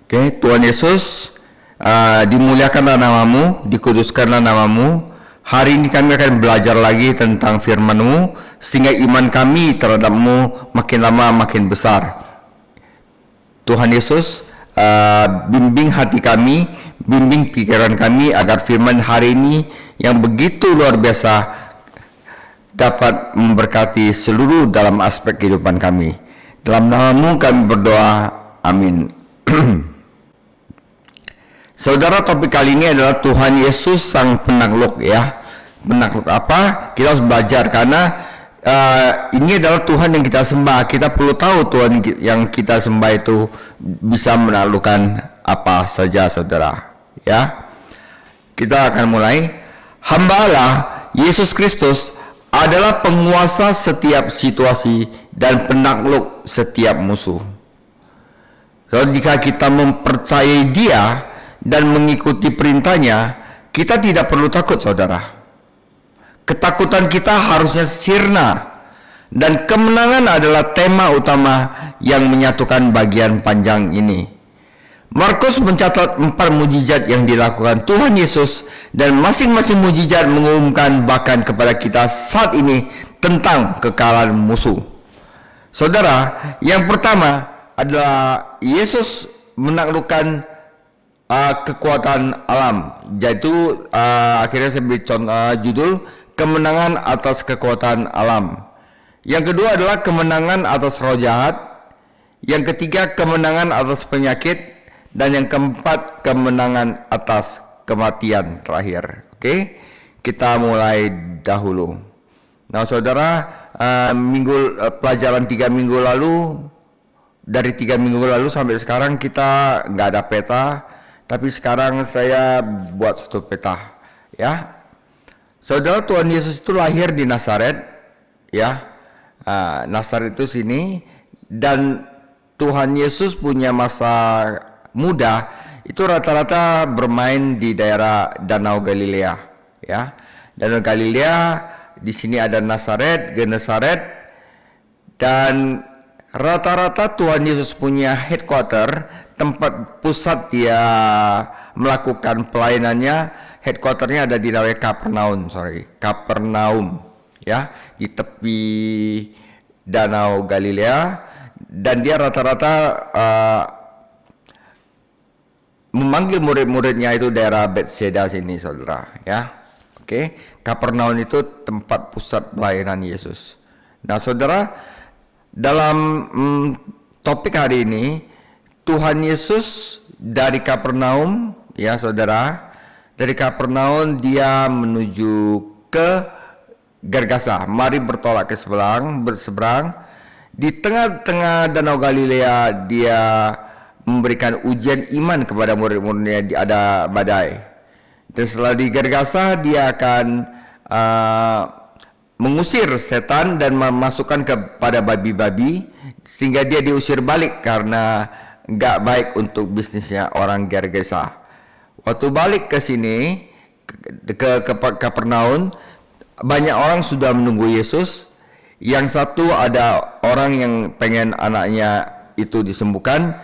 Oke, Tuhan Yesus, dimuliakanlah namamu, dikuduskanlah namamu. Hari ini kami akan belajar lagi tentang firman-Mu, sehingga iman kami terhadap-Mu makin lama makin besar. Tuhan Yesus, bimbing hati kami, bimbing pikiran kami, agar firman hari ini yang begitu luar biasa dapat memberkati seluruh dalam aspek kehidupan kami. Dalam namamu kami berdoa, amin. Saudara, topik kali ini adalah Tuhan Yesus Sang Penakluk, ya. Penakluk apa? Kita harus belajar, karena ini adalah Tuhan yang kita sembah. Kita perlu tahu Tuhan yang kita sembah itu bisa menaklukkan apa saja, saudara, ya. Kita akan mulai. Hamba Allah, Yesus Kristus, adalah penguasa setiap situasi dan penakluk setiap musuh. So, jika kita mempercayai Dia dan mengikuti perintahnya, kita tidak perlu takut, saudara. Ketakutan kita harusnya sirna, dan kemenangan adalah tema utama yang menyatukan bagian panjang ini. Markus mencatat 4 mujizat yang dilakukan Tuhan Yesus, dan masing-masing mujizat mengumumkan bahkan kepada kita saat ini tentang kekalahan musuh. Saudara, yang pertama adalah Yesus menaklukkan kekuatan alam, yaitu akhirnya saya beri judul kemenangan atas kekuatan alam. Yang kedua adalah kemenangan atas roh jahat. Yang ketiga kemenangan atas penyakit, dan yang keempat kemenangan atas kematian terakhir. Oke, kita mulai dahulu. Nah, saudara, pelajaran 3 minggu lalu, dari 3 minggu lalu sampai sekarang kita nggak ada peta. Tapi sekarang saya buat satu peta, ya. Saudara, Tuhan Yesus itu lahir di Nazaret, ya. Nazaret itu sini, dan Tuhan Yesus punya masa muda itu rata-rata bermain di daerah Danau Galilea, ya. Danau Galilea, di sini ada Nazaret, Genesaret, dan rata-rata Tuhan Yesus punya headquarter, tempat pusat dia melakukan pelayanannya. Headquarternya ada di daerah Kapernaum, ya, di tepi Danau Galilea, dan dia rata-rata memanggil murid-muridnya itu daerah Bethsaida sini, saudara, ya. Oke, Kapernaum itu tempat pusat pelayanan Yesus. Nah, saudara, dalam topik hari ini, Tuhan Yesus dari Kapernaum, ya saudara, dari Kapernaum dia menuju ke Gergasa. Mari bertolak ke berseberang. Di tengah-tengah Danau Galilea dia memberikan ujian iman kepada murid-muridnya. Ada badai. Dan setelah di Gergasa dia akan mengusir setan dan memasukkan kepada babi-babi, sehingga dia diusir balik karena nggak baik untuk bisnisnya orang Gergesa. Waktu balik ke sini ke Kapernaum, banyak orang sudah menunggu Yesus. Yang satu ada orang yang pengen anaknya itu disembuhkan,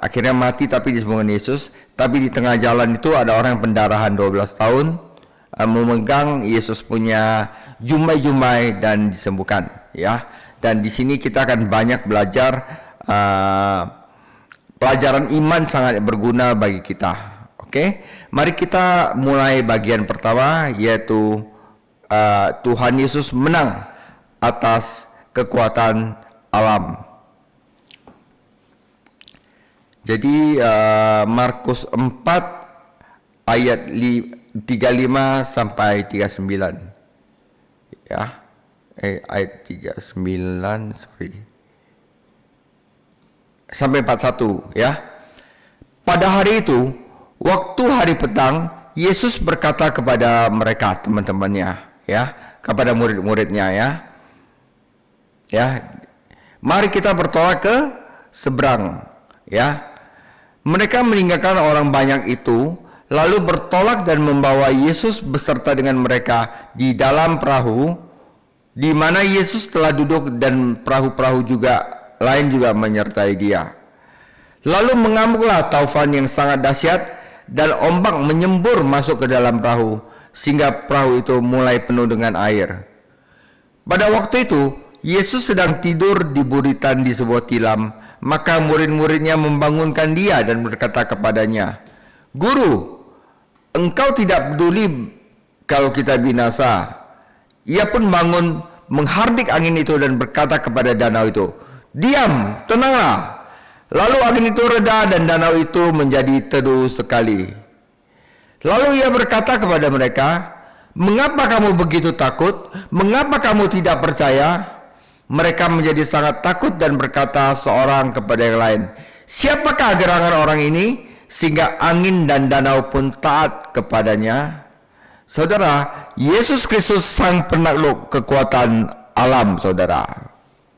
akhirnya mati tapi disembuhkan Yesus. Tapi di tengah jalan itu ada orang pendarahan 12 tahun memegang Yesus punya jumai-jumai dan disembuhkan, ya. Dan di sini kita akan banyak belajar pelajaran iman sangat berguna bagi kita. Oke, mari kita mulai bagian pertama, yaitu Tuhan Yesus menang atas kekuatan alam. Jadi Markus 4 ayat 35 sampai 39, ya. Ayat 39, sampai 41, ya. Pada hari itu, waktu hari petang, Yesus berkata kepada mereka, teman-temannya, ya, kepada murid-muridnya, ya, mari kita bertolak ke seberang, ya. Mereka meninggalkan orang banyak itu, lalu bertolak dan membawa Yesus beserta dengan mereka di dalam perahu, di mana Yesus telah duduk, dan perahu-perahu lain juga menyertai dia. Lalu mengamuklah taufan yang sangat dahsyat, dan ombak menyembur masuk ke dalam perahu, sehingga perahu itu mulai penuh dengan air. Pada waktu itu, Yesus sedang tidur di buritan di sebuah tilam. Maka murid-muridnya membangunkan dia dan berkata kepadanya, "Guru, engkau tidak peduli kalau kita binasa." Ia pun bangun, menghardik angin itu dan berkata kepada danau itu, "Diam, tenanglah." Lalu angin itu reda dan danau itu menjadi teduh sekali. Lalu ia berkata kepada mereka, "Mengapa kamu begitu takut? Mengapa kamu tidak percaya?" Mereka menjadi sangat takut dan berkata seorang kepada yang lain, "Siapakah gerangan orang ini sehingga angin dan danau pun taat kepadanya?" Saudara, Yesus Kristus sang penakluk kekuatan alam, saudara.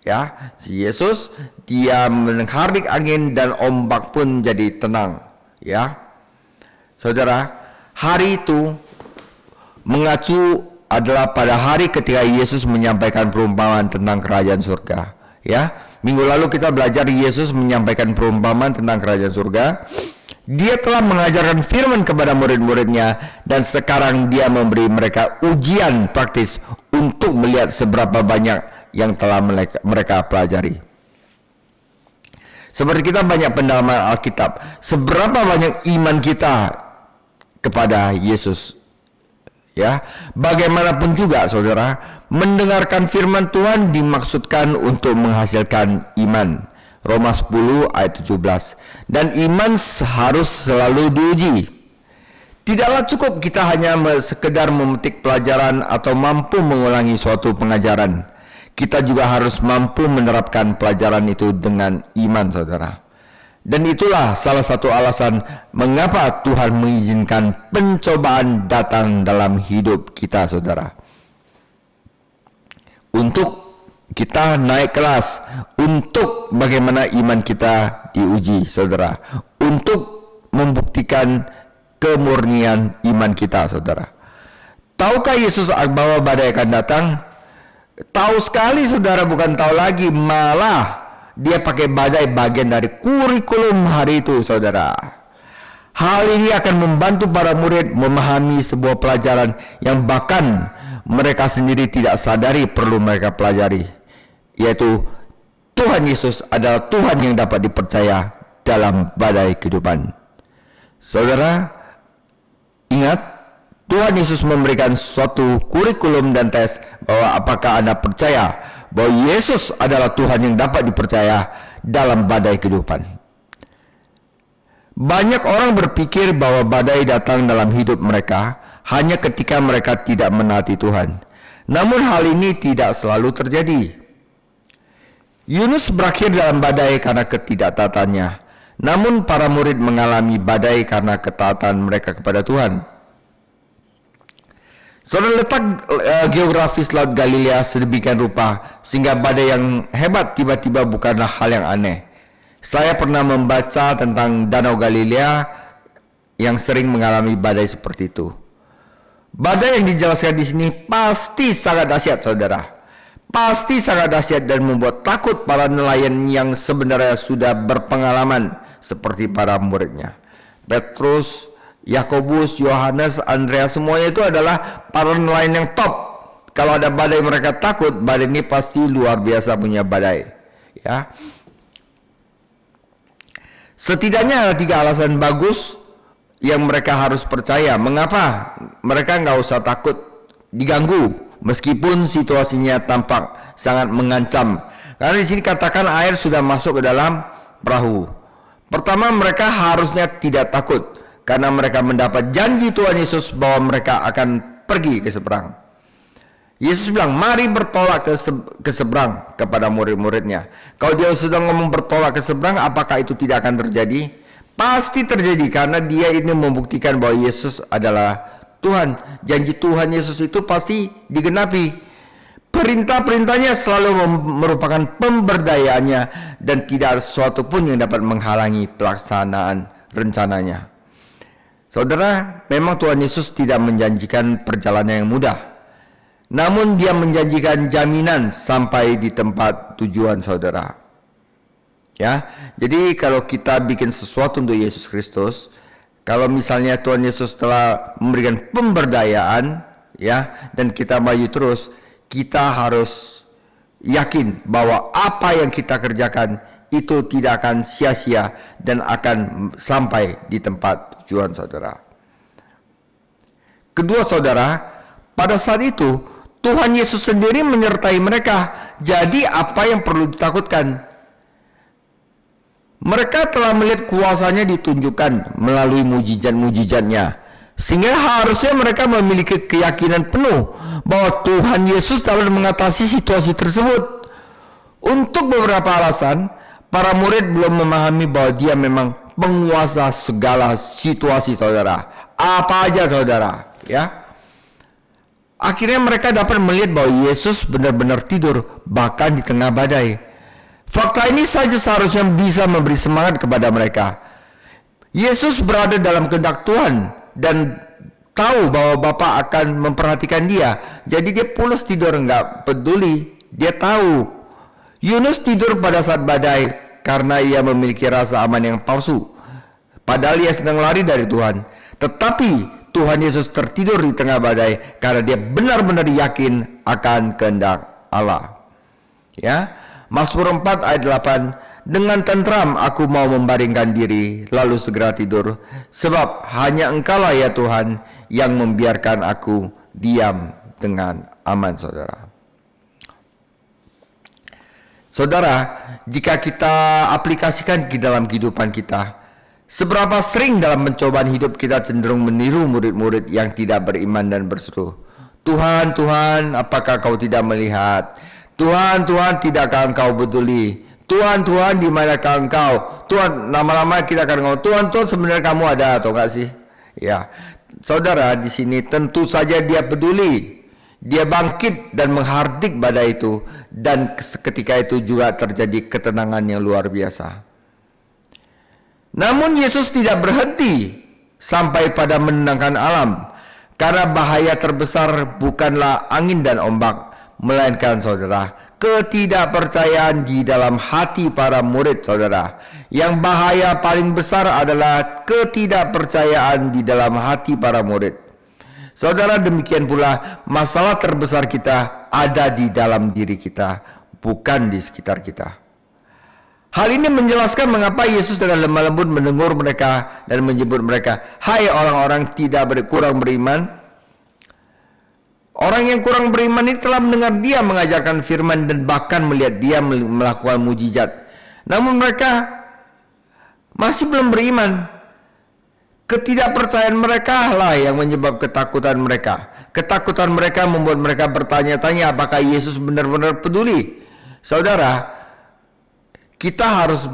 Ya, si Yesus dia menghardik angin dan ombak pun jadi tenang. Ya, saudara, hari itu mengacu adalah pada hari ketika Yesus menyampaikan perumpamaan tentang kerajaan surga. Ya, minggu lalu kita belajar Yesus menyampaikan perumpamaan tentang kerajaan surga. Dia telah mengajarkan firman kepada murid-muridnya, dan sekarang dia memberi mereka ujian praktis untuk melihat seberapa banyak yang telah mereka pelajari. Seperti kita banyak pendalaman Alkitab, seberapa banyak iman kita kepada Yesus. Ya, bagaimanapun juga saudara, mendengarkan firman Tuhan dimaksudkan untuk menghasilkan iman. Roma 10 ayat 17. Dan iman harus selalu diuji. Tidaklah cukup kita hanya sekedar memetik pelajaran atau mampu mengulangi suatu pengajaran. Kita juga harus mampu menerapkan pelajaran itu dengan iman, saudara. Dan itulah salah satu alasan mengapa Tuhan mengizinkan pencobaan datang dalam hidup kita, saudara. Untuk kita naik kelas, untuk bagaimana iman kita diuji, saudara. Untuk membuktikan kemurnian iman kita, saudara. Tahukah Yesus bahwa badai akan datang? Tahu sekali, saudara, bukan tahu lagi, malah dia pakai badai bagian dari kurikulum hari itu, saudara. Hal ini akan membantu para murid memahami sebuah pelajaran yang bahkan mereka sendiri tidak sadari perlu mereka pelajari, yaitu Tuhan Yesus adalah Tuhan yang dapat dipercaya dalam badai kehidupan. Saudara, ingat, Tuhan Yesus memberikan suatu kurikulum dan tes bahwa apakah Anda percaya bahwa Yesus adalah Tuhan yang dapat dipercaya dalam badai kehidupan. Banyak orang berpikir bahwa badai datang dalam hidup mereka hanya ketika mereka tidak menaati Tuhan. Namun hal ini tidak selalu terjadi. Yunus berakhir dalam badai karena ketidaktaatannya. Namun para murid mengalami badai karena ketaatan mereka kepada Tuhan. Saudara, letak geografis Laut Galilea sedemikian rupa sehingga badai yang hebat tiba-tiba bukanlah hal yang aneh. Saya pernah membaca tentang Danau Galilea yang sering mengalami badai seperti itu. Badai yang dijelaskan di sini pasti sangat dahsyat, saudara. Pasti sangat dahsyat dan membuat takut para nelayan yang sebenarnya sudah berpengalaman seperti para muridnya. Petrus, Yakobus, Yohanes, Andreas, semuanya itu adalah para nelayan yang top. Kalau ada badai mereka takut, badai ini pasti luar biasa punya badai. Ya. Setidaknya ada 3 alasan bagus yang mereka harus percaya. Mengapa mereka nggak usah takut diganggu meskipun situasinya tampak sangat mengancam. Karena di sini katakan air sudah masuk ke dalam perahu. Pertama, mereka harusnya tidak takut karena mereka mendapat janji Tuhan Yesus bahwa mereka akan pergi ke seberang. Yesus bilang, mari bertolak ke seberang kepada murid-muridnya. Kalau dia sudah ngomong bertolak ke seberang, apakah itu tidak akan terjadi? Pasti terjadi, karena dia ini membuktikan bahwa Yesus adalah Tuhan. Janji Tuhan Yesus itu pasti digenapi. Perintah-perintahnya selalu merupakan pemberdayaannya, dan tidak ada sesuatu pun yang dapat menghalangi pelaksanaan rencananya. Saudara, memang Tuhan Yesus tidak menjanjikan perjalanan yang mudah, namun dia menjanjikan jaminan sampai di tempat tujuan, saudara. Ya, jadi kalau kita bikin sesuatu untuk Yesus Kristus, kalau misalnya Tuhan Yesus telah memberikan pemberdayaan, ya, dan kita maju terus, kita harus yakin bahwa apa yang kita kerjakan itu tidak akan sia-sia dan akan sampai di tempat tujuan, saudara. Kedua, saudara, pada saat itu Tuhan Yesus sendiri menyertai mereka. Jadi apa yang perlu ditakutkan? Mereka telah melihat kuasanya ditunjukkan melalui mujizat-mujizatnya, sehingga harusnya mereka memiliki keyakinan penuh bahwa Tuhan Yesus dapat mengatasi situasi tersebut. Untuk beberapa alasan, para murid belum memahami bahwa dia memang penguasa segala situasi, saudara. Apa aja, saudara, ya. Akhirnya mereka dapat melihat bahwa Yesus benar-benar tidur bahkan di tengah badai. Fakta ini saja seharusnya bisa memberi semangat kepada mereka. Yesus berada dalam kehendak Tuhan dan tahu bahwa Bapa akan memperhatikan dia. Jadi dia pulas tidur, nggak peduli. Dia tahu. Yunus tidur pada saat badai karena ia memiliki rasa aman yang palsu. Padahal ia sedang lari dari Tuhan. Tetapi Tuhan Yesus tertidur di tengah badai karena dia benar-benar yakin akan kehendak Allah. Ya. Mazmur 4 ayat 8, dengan tentram aku mau membaringkan diri, lalu segera tidur, sebab hanya Engkaulah ya Tuhan yang membiarkan aku diam dengan aman, saudara. Saudara, jika kita aplikasikan di dalam kehidupan kita, seberapa sering dalam pencobaan hidup kita cenderung meniru murid-murid yang tidak beriman dan berseru, Tuhan, Tuhan, apakah kau tidak melihat? Tuhan, Tuhan, tidakkah Engkau peduli? Tuhan, Tuhan, di manakah Engkau? Tuhan, lama-lama kita akan ngomong, Tuhan, Tuhan, sebenarnya kamu ada atau enggak sih? Ya, saudara, di sini tentu saja dia peduli. Dia bangkit dan menghardik badai itu, dan seketika itu juga terjadi ketenangan yang luar biasa. Namun Yesus tidak berhenti sampai pada menenangkan alam, karena bahaya terbesar bukanlah angin dan ombak, melainkan, saudara, ketidakpercayaan di dalam hati para murid, saudara. Yang bahaya paling besar adalah ketidakpercayaan di dalam hati para murid. Saudara, demikian pula masalah terbesar kita ada di dalam diri kita, bukan di sekitar kita. Hal ini menjelaskan mengapa Yesus dengan lemah lembut menegur mereka dan menyebut mereka, hai orang-orang kurang beriman. Orang yang kurang beriman ini telah mendengar dia mengajarkan firman dan bahkan melihat dia melakukan mujizat. Namun mereka masih belum beriman. Ketidakpercayaan mereka lah yang menyebab ketakutan mereka. Ketakutan mereka membuat mereka bertanya-tanya apakah Yesus benar-benar peduli. Saudara, kita harus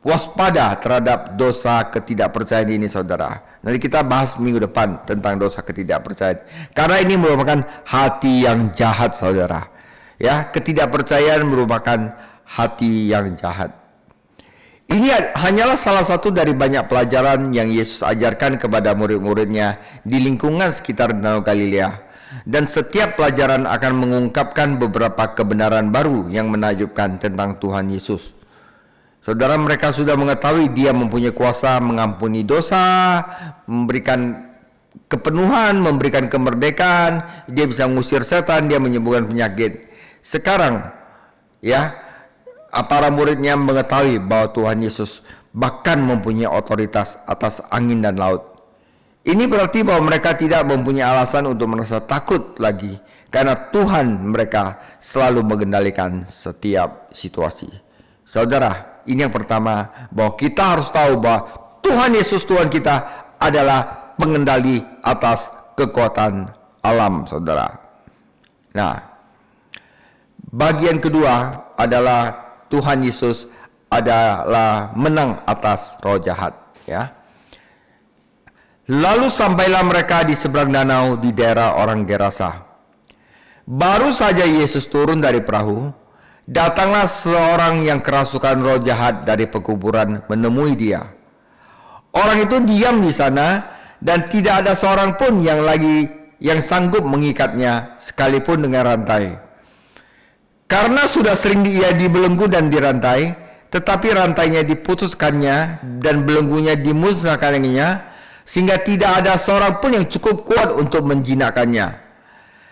waspada terhadap dosa ketidakpercayaan ini, saudara. Nanti kita bahas minggu depan tentang dosa ketidakpercayaan. Karena ini merupakan hati yang jahat, saudara. Ya, ketidakpercayaan merupakan hati yang jahat. Ini hanyalah salah satu dari banyak pelajaran yang Yesus ajarkan kepada murid-muridnya di lingkungan sekitar Danau Galilea. Dan setiap pelajaran akan mengungkapkan beberapa kebenaran baru yang menakjubkan tentang Tuhan Yesus. Saudara, mereka sudah mengetahui dia mempunyai kuasa mengampuni dosa, memberikan kepenuhan, memberikan kemerdekaan, dia bisa mengusir setan, dia menyembuhkan penyakit. Sekarang, ya, para muridnya mengetahui bahwa Tuhan Yesus bahkan mempunyai otoritas atas angin dan laut. Ini berarti bahwa mereka tidak mempunyai alasan untuk merasa takut lagi, karena Tuhan mereka selalu mengendalikan setiap situasi. Saudara, ini yang pertama, bahwa kita harus tahu bahwa Tuhan Yesus, Tuhan kita, adalah pengendali atas kekuatan alam, saudara. Nah, bagian kedua adalah Tuhan Yesus adalah menang atas roh jahat, ya. Lalu sampailah mereka di seberang danau di daerah orang Gerasa. Baru saja Yesus turun dari perahu, datanglah seorang yang kerasukan roh jahat dari pekuburan menemui dia. Orang itu diam di sana dan tidak ada seorang pun yang sanggup mengikatnya sekalipun dengan rantai. Karena sudah sering ia dibelenggu dan dirantai, tetapi rantainya diputuskannya dan belenggunya dimusnahkannya, sehingga tidak ada seorang pun yang cukup kuat untuk menjinakkannya.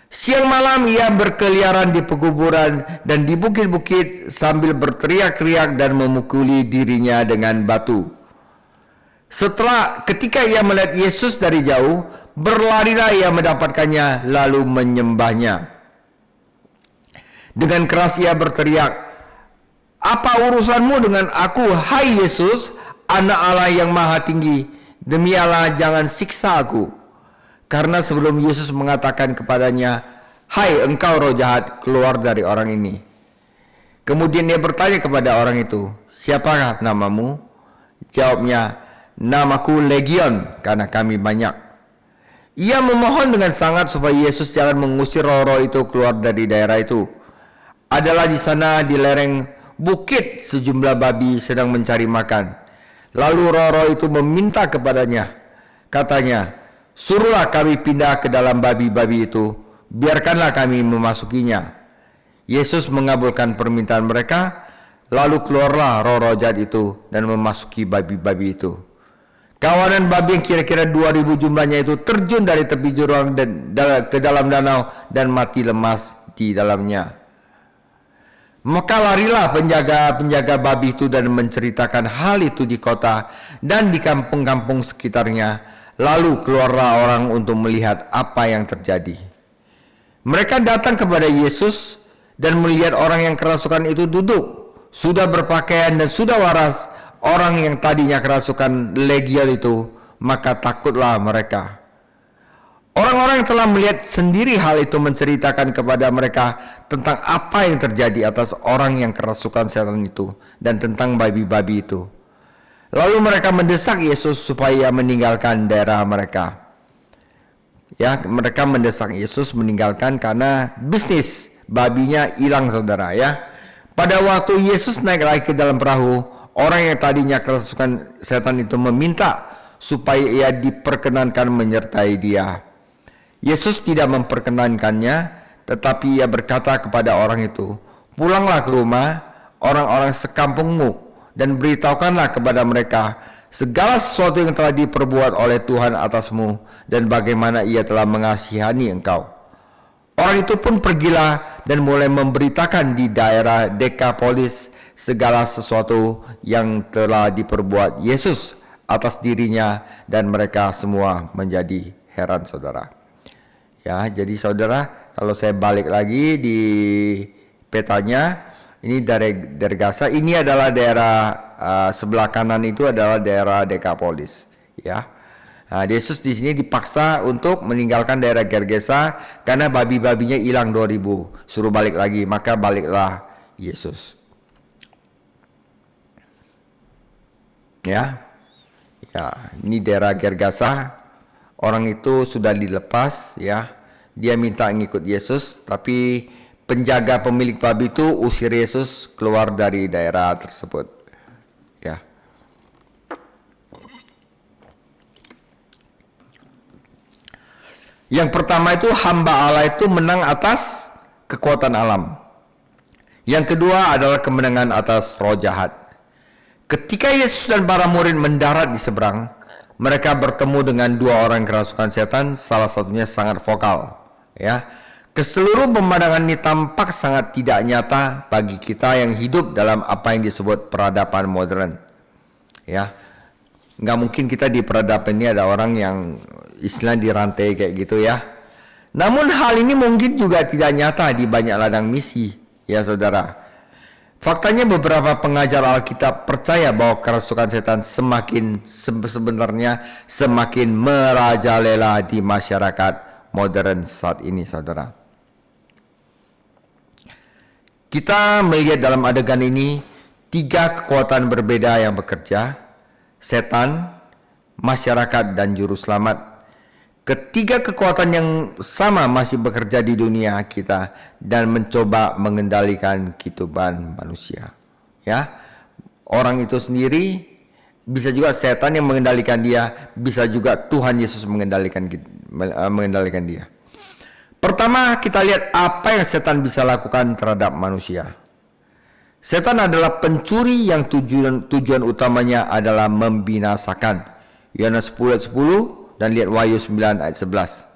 Siang malam ia berkeliaran di pekuburan dan di bukit-bukit sambil berteriak-teriak dan memukuli dirinya dengan batu. Ketika ia melihat Yesus dari jauh, berlarilah ia mendapatkannya lalu menyembahnya. Dengan keras ia berteriak, "Apa urusanmu dengan aku, hai Yesus, Anak Allah yang Maha Tinggi? Demi Allah, jangan siksa aku." Karena sebelum Yesus mengatakan kepadanya, "Hai engkau roh jahat, keluar dari orang ini." Kemudian dia bertanya kepada orang itu, "Siapakah namamu?" Jawabnya, "Namaku Legion, karena kami banyak." Ia memohon dengan sangat supaya Yesus jangan mengusir roh-roh itu keluar dari daerah itu. Adalah di sana di lereng bukit sejumlah babi sedang mencari makan. Lalu roh-roh itu meminta kepadanya, katanya, "Suruhlah kami pindah ke dalam babi-babi itu, biarkanlah kami memasukinya." Yesus mengabulkan permintaan mereka, lalu keluarlah roh-roh jahat itu dan memasuki babi-babi itu. Kawanan babi yang kira-kira 2000 jumlahnya itu terjun dari tepi jurang ke dalam danau dan mati lemas di dalamnya. Maka larilah penjaga-penjaga babi itu dan menceritakan hal itu di kota dan di kampung-kampung sekitarnya. Lalu keluarlah orang untuk melihat apa yang terjadi. Mereka datang kepada Yesus dan melihat orang yang kerasukan itu duduk, sudah berpakaian dan sudah waras, orang yang tadinya kerasukan legion itu, maka takutlah mereka. Orang-orang yang telah melihat sendiri hal itu menceritakan kepada mereka tentang apa yang terjadi atas orang yang kerasukan setan itu dan tentang babi-babi itu. Lalu mereka mendesak Yesus supaya meninggalkan daerah mereka. Ya, mereka mendesak Yesus meninggalkan karena bisnis babinya hilang, saudara. Ya, pada waktu Yesus naik lagi ke dalam perahu, orang yang tadinya kerasukan setan itu meminta supaya ia diperkenankan menyertai dia. Yesus tidak memperkenankannya, tetapi ia berkata kepada orang itu, "Pulanglah ke rumah orang-orang sekampungmu dan beritahukanlah kepada mereka segala sesuatu yang telah diperbuat oleh Tuhan atasmu dan bagaimana ia telah mengasihani engkau." Orang itu pun pergilah dan mulai memberitakan di daerah Dekapolis segala sesuatu yang telah diperbuat Yesus atas dirinya, dan mereka semua menjadi heran, saudara. Ya, jadi saudara, kalau saya balik lagi di petanya, ini dari Gaza, ini adalah daerah sebelah kanan itu adalah daerah Dekapolis. Ya, nah, Yesus di sini dipaksa untuk meninggalkan daerah Gergesa karena babi-babinya hilang 2000, suruh balik lagi, maka baliklah Yesus. Ya, ini daerah Gergasa. Orang itu sudah dilepas, ya. Dia minta ngikut Yesus, tapi penjaga pemilik babi itu usir Yesus keluar dari daerah tersebut. Ya. Yang pertama itu hamba Allah itu menang atas kekuatan alam. Yang kedua adalah kemenangan atas roh jahat. Ketika Yesus dan para murid mendarat di seberang, mereka bertemu dengan dua orang kerasukan setan, salah satunya sangat vokal. Ya, keseluruh pemandangan ini tampak sangat tidak nyata bagi kita yang hidup dalam apa yang disebut peradaban modern. Ya, nggak mungkin kita di peradaban ini ada orang yang istilah dirantai kayak gitu, ya. Namun hal ini mungkin juga tidak nyata di banyak ladang misi, ya saudara. Faktanya beberapa pengajar Alkitab percaya bahwa kerasukan setan sebenarnya semakin merajalela di masyarakat modern saat ini, saudara. Kita melihat dalam adegan ini tiga kekuatan berbeda yang bekerja: setan, masyarakat, dan juru selamat. Ketiga kekuatan yang sama masih bekerja di dunia kita dan mencoba mengendalikan kehidupan manusia. Ya, orang itu sendiri, bisa juga setan yang mengendalikan dia, bisa juga Tuhan Yesus mengendalikan dia. Pertama, kita lihat apa yang setan bisa lakukan terhadap manusia. Setan adalah pencuri yang tujuan utamanya adalah membinasakan. Yohanes 10 ayat 10 dan lihat Wahyu 9 ayat 11.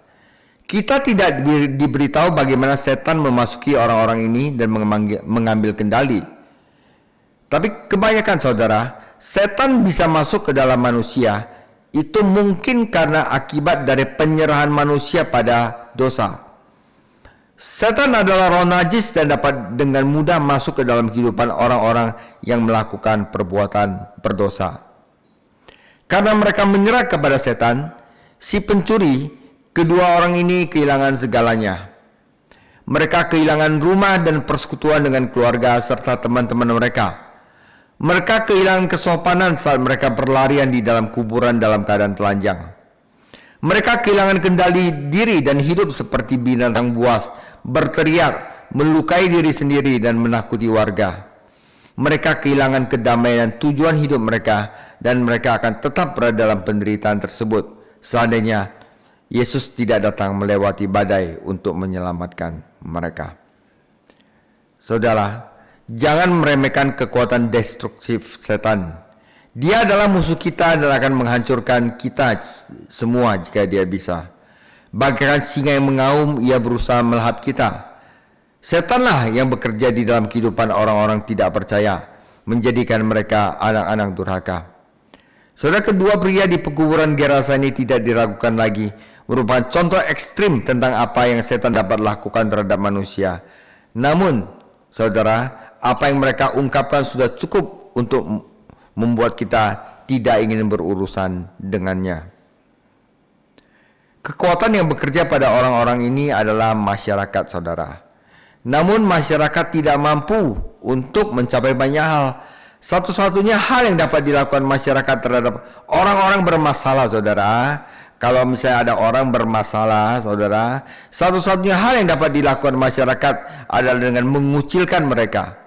Kita tidak diberitahu bagaimana setan memasuki orang-orang ini dan mengambil kendali. Tapi kebanyakan saudara, setan bisa masuk ke dalam manusia itu mungkin karena akibat dari penyerahan manusia pada dosa. Setan adalah roh najis dan dapat dengan mudah masuk ke dalam kehidupan orang-orang yang melakukan perbuatan berdosa. Karena mereka menyerah kepada setan, si pencuri, kedua orang ini kehilangan segalanya. Mereka kehilangan rumah dan persekutuan dengan keluarga serta teman-teman mereka. Mereka kehilangan kesopanan saat mereka berlarian di dalam kuburan dalam keadaan telanjang. Mereka kehilangan kendali diri dan hidup seperti binatang buas, berteriak, melukai diri sendiri dan menakuti warga. Mereka kehilangan kedamaian dan tujuan hidup mereka, dan mereka akan tetap berada dalam penderitaan tersebut seandainya Yesus tidak datang melewati badai untuk menyelamatkan mereka. Saudara, jangan meremehkan kekuatan destruktif setan. Dia adalah musuh kita dan akan menghancurkan kita semua jika dia bisa. Bagaikan singa yang mengaum, ia berusaha melahap kita. Setanlah yang bekerja di dalam kehidupan orang-orang tidak percaya, menjadikan mereka anak-anak durhaka. Saudara, kedua pria di pekuburan Gerasa ini tidak diragukan lagi, merupakan contoh ekstrim tentang apa yang setan dapat lakukan terhadap manusia. Namun, saudara, apa yang mereka ungkapkan sudah cukup untuk membuat kita tidak ingin berurusan dengannya. Kekuatan yang bekerja pada orang-orang ini adalah masyarakat, saudara. Namun masyarakat tidak mampu untuk mencapai banyak hal. Satu-satunya hal yang dapat dilakukan masyarakat terhadap orang-orang bermasalah, saudara, kalau misalnya ada orang bermasalah, saudara, satu-satunya hal yang dapat dilakukan masyarakat adalah dengan mengucilkan mereka,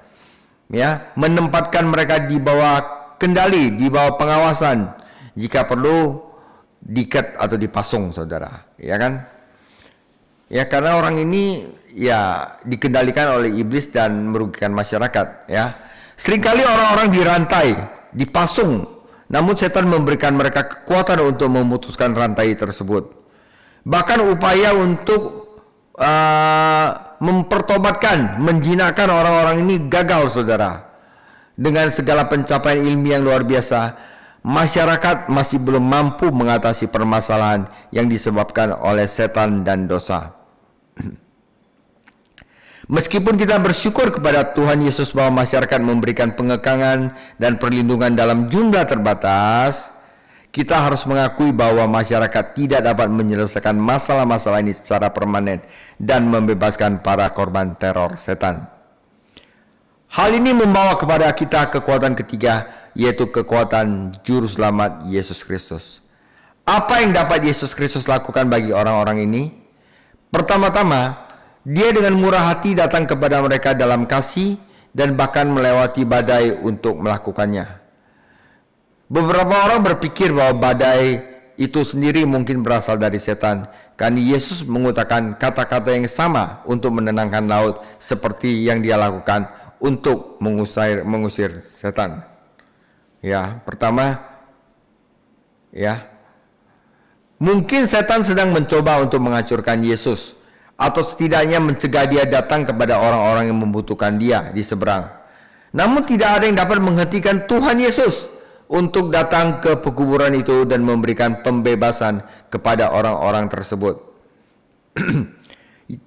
ya, menempatkan mereka di bawah kendali, di bawah pengawasan, jika perlu diikat atau dipasung, saudara, ya kan? Ya, karena orang ini ya dikendalikan oleh iblis dan merugikan masyarakat, ya. Seringkali orang-orang dirantai, dipasung, namun setan memberikan mereka kekuatan untuk memutuskan rantai tersebut. Bahkan upaya untuk mempertobatkan, menjinakkan orang-orang ini gagal, saudara. Dengan segala pencapaian ilmiah yang luar biasa, masyarakat masih belum mampu mengatasi permasalahan yang disebabkan oleh setan dan dosa. Meskipun kita bersyukur kepada Tuhan Yesus bahwa masyarakat memberikan pengekangan dan perlindungan dalam jumlah terbatas, kita harus mengakui bahwa masyarakat tidak dapat menyelesaikan masalah-masalah ini secara permanen dan membebaskan para korban teror setan. Hal ini membawa kepada kita kekuatan ketiga, yaitu kekuatan Juru Selamat Yesus Kristus. Apa yang dapat Yesus Kristus lakukan bagi orang-orang ini? Pertama-tama, dia dengan murah hati datang kepada mereka dalam kasih dan bahkan melewati badai untuk melakukannya. Beberapa orang berpikir bahwa badai itu sendiri mungkin berasal dari setan, karena Yesus mengutarakan kata-kata yang sama untuk menenangkan laut seperti yang dia lakukan untuk mengusir setan. Ya, pertama, ya, mungkin setan sedang mencoba untuk menghancurkan Yesus, atau setidaknya mencegah dia datang kepada orang-orang yang membutuhkan dia di seberang. Namun tidak ada yang dapat menghentikan Tuhan Yesus untuk datang ke pekuburan itu dan memberikan pembebasan kepada orang-orang tersebut.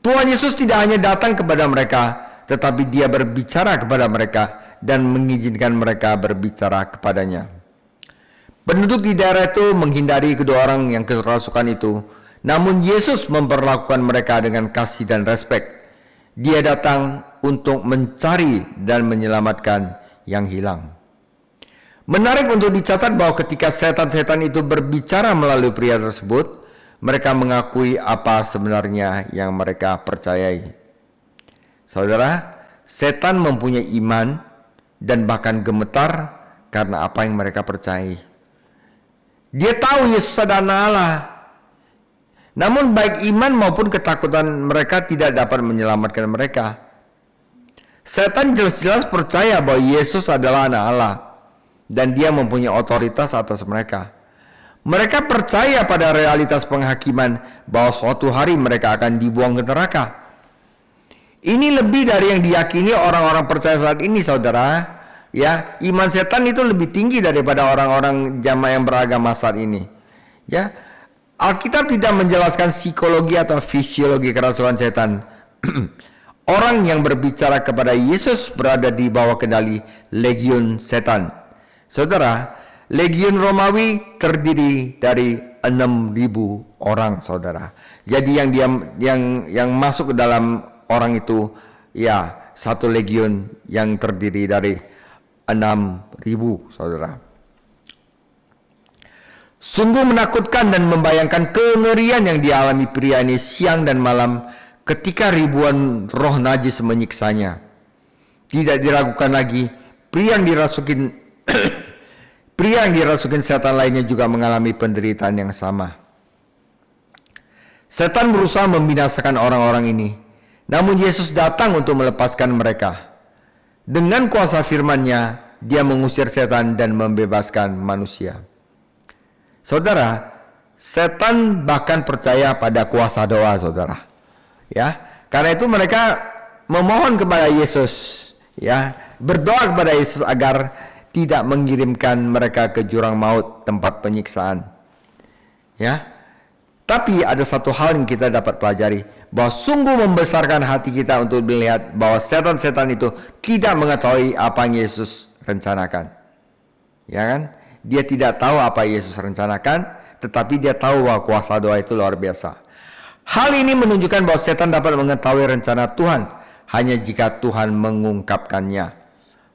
Tuhan Yesus tidak hanya datang kepada mereka, tetapi dia berbicara kepada mereka dan mengizinkan mereka berbicara kepadanya. Penduduk di daerah itu menghindari kedua orang yang kerasukan itu, namun Yesus memperlakukan mereka dengan kasih dan respek. Dia datang untuk mencari dan menyelamatkan yang hilang. Menarik untuk dicatat bahwa ketika setan-setan itu berbicara melalui pria tersebut, mereka mengakui apa sebenarnya yang mereka percayai. Saudara, setan mempunyai iman dan bahkan gemetar karena apa yang mereka percayai. Dia tahu Yesus adalah Allah. Namun baik iman maupun ketakutan mereka tidak dapat menyelamatkan mereka. Setan jelas-jelas percaya bahwa Yesus adalah anak Allah dan dia mempunyai otoritas atas mereka. Mereka percaya pada realitas penghakiman bahwa suatu hari mereka akan dibuang ke neraka. Ini lebih dari yang diyakini orang-orang percaya saat ini, saudara. Ya, iman setan itu lebih tinggi daripada orang-orang jamaah yang beragama saat ini. Ya, Alkitab tidak menjelaskan psikologi atau fisiologi kerasulan setan. Orang yang berbicara kepada Yesus berada di bawah kendali legiun setan. Saudara, legiun Romawi terdiri dari 6.000 orang, saudara. Jadi yang masuk ke dalam orang itu ya satu legiun yang terdiri dari 6.000, saudara. Sungguh menakutkan dan membayangkan kengerian yang dialami pria ini siang dan malam ketika ribuan roh najis menyiksanya. Tidak diragukan lagi, pria yang dirasukin setan lainnya juga mengalami penderitaan yang sama. Setan berusaha membinasakan orang-orang ini, namun Yesus datang untuk melepaskan mereka. Dengan kuasa firman-Nya, Dia mengusir setan dan membebaskan manusia. Saudara, setan bahkan percaya pada kuasa doa, saudara. Ya, karena itu mereka memohon kepada Yesus, ya, berdoa kepada Yesus agar tidak mengirimkan mereka ke jurang maut, tempat penyiksaan. Ya. Tapi ada satu hal yang kita dapat pelajari, bahwa sungguh membesarkan hati kita untuk melihat bahwa setan-setan itu tidak mengetahui apa yang Yesus rencanakan. Ya kan? Dia tidak tahu apa Yesus rencanakan, tetapi dia tahu bahwa kuasa doa itu luar biasa. Hal ini menunjukkan bahwa setan dapat mengetahui rencana Tuhan hanya jika Tuhan mengungkapkannya.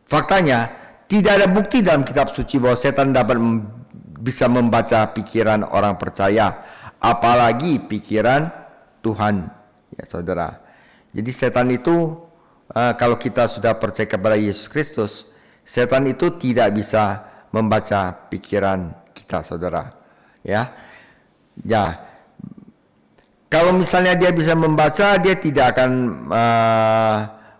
Faktanya, tidak ada bukti dalam kitab suci bahwa setan dapat bisa membaca pikiran orang percaya, apalagi pikiran Tuhan, ya saudara. Jadi setan itu, kalau kita sudah percaya kepada Yesus Kristus, setan itu tidak bisa membaca pikiran kita, saudara. Ya. Kalau misalnya dia bisa membaca, dia tidak akan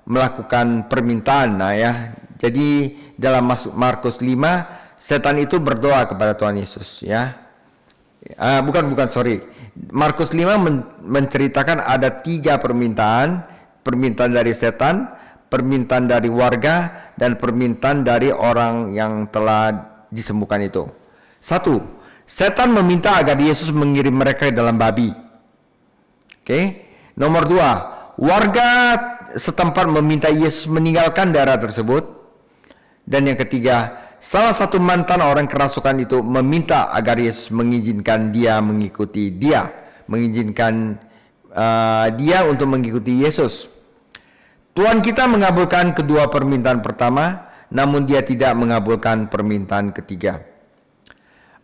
melakukan permintaan. Nah ya, jadi dalam Markus 5, setan itu berdoa kepada Tuhan Yesus. Ya, Markus 5 menceritakan ada 3 permintaan. Permintaan dari setan, permintaan dari warga, dan permintaan dari orang yang telah disembuhkan itu. 1. Setan meminta agar Yesus mengirim mereka ke dalam babi. Nomor 2, warga setempat meminta Yesus meninggalkan daerah tersebut. Dan yang ketiga, salah satu mantan orang kerasukan itu meminta agar Yesus mengizinkan dia mengikuti dia, mengizinkan dia untuk mengikuti Yesus. Tuhan kita mengabulkan kedua permintaan pertama, namun Dia tidak mengabulkan permintaan ketiga.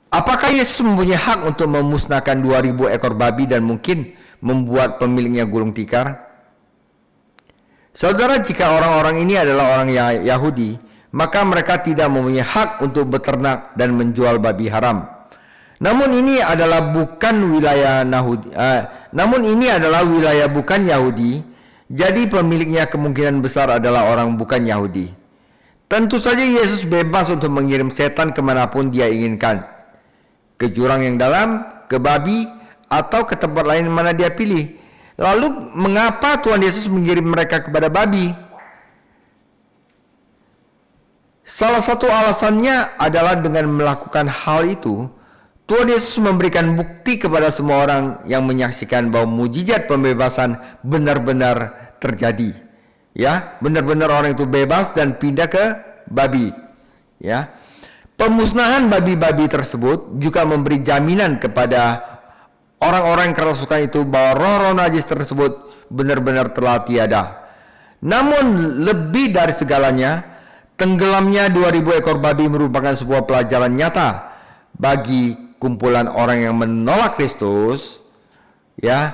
Apakah Yesus mempunyai hak untuk memusnahkan 2.000 ekor babi dan mungkin membuat pemiliknya gulung tikar? Saudara, jika orang-orang ini adalah orang Yahudi, maka mereka tidak mempunyai hak untuk beternak dan menjual babi haram. Namun ini adalah wilayah bukan Yahudi, jadi pemiliknya kemungkinan besar adalah orang bukan Yahudi. Tentu saja Yesus bebas untuk mengirim setan kemanapun Dia inginkan, ke jurang yang dalam, ke babi, atau ke tempat lain mana Dia pilih. Lalu mengapa Tuhan Yesus mengirim mereka kepada babi? Salah satu alasannya adalah dengan melakukan hal itu, Tuhan Yesus memberikan bukti kepada semua orang yang menyaksikan bahwa mujizat pembebasan benar-benar terjadi. Ya, benar-benar orang itu bebas dan pindah ke babi. Ya. Pemusnahan babi-babi tersebut juga memberi jaminan kepada orang-orang yang kerasukan itu bahwa roh-roh najis tersebut benar-benar telah tiada. Namun lebih dari segalanya, tenggelamnya 2.000 ekor babi merupakan sebuah pelajaran nyata bagi kumpulan orang yang menolak Kristus, ya,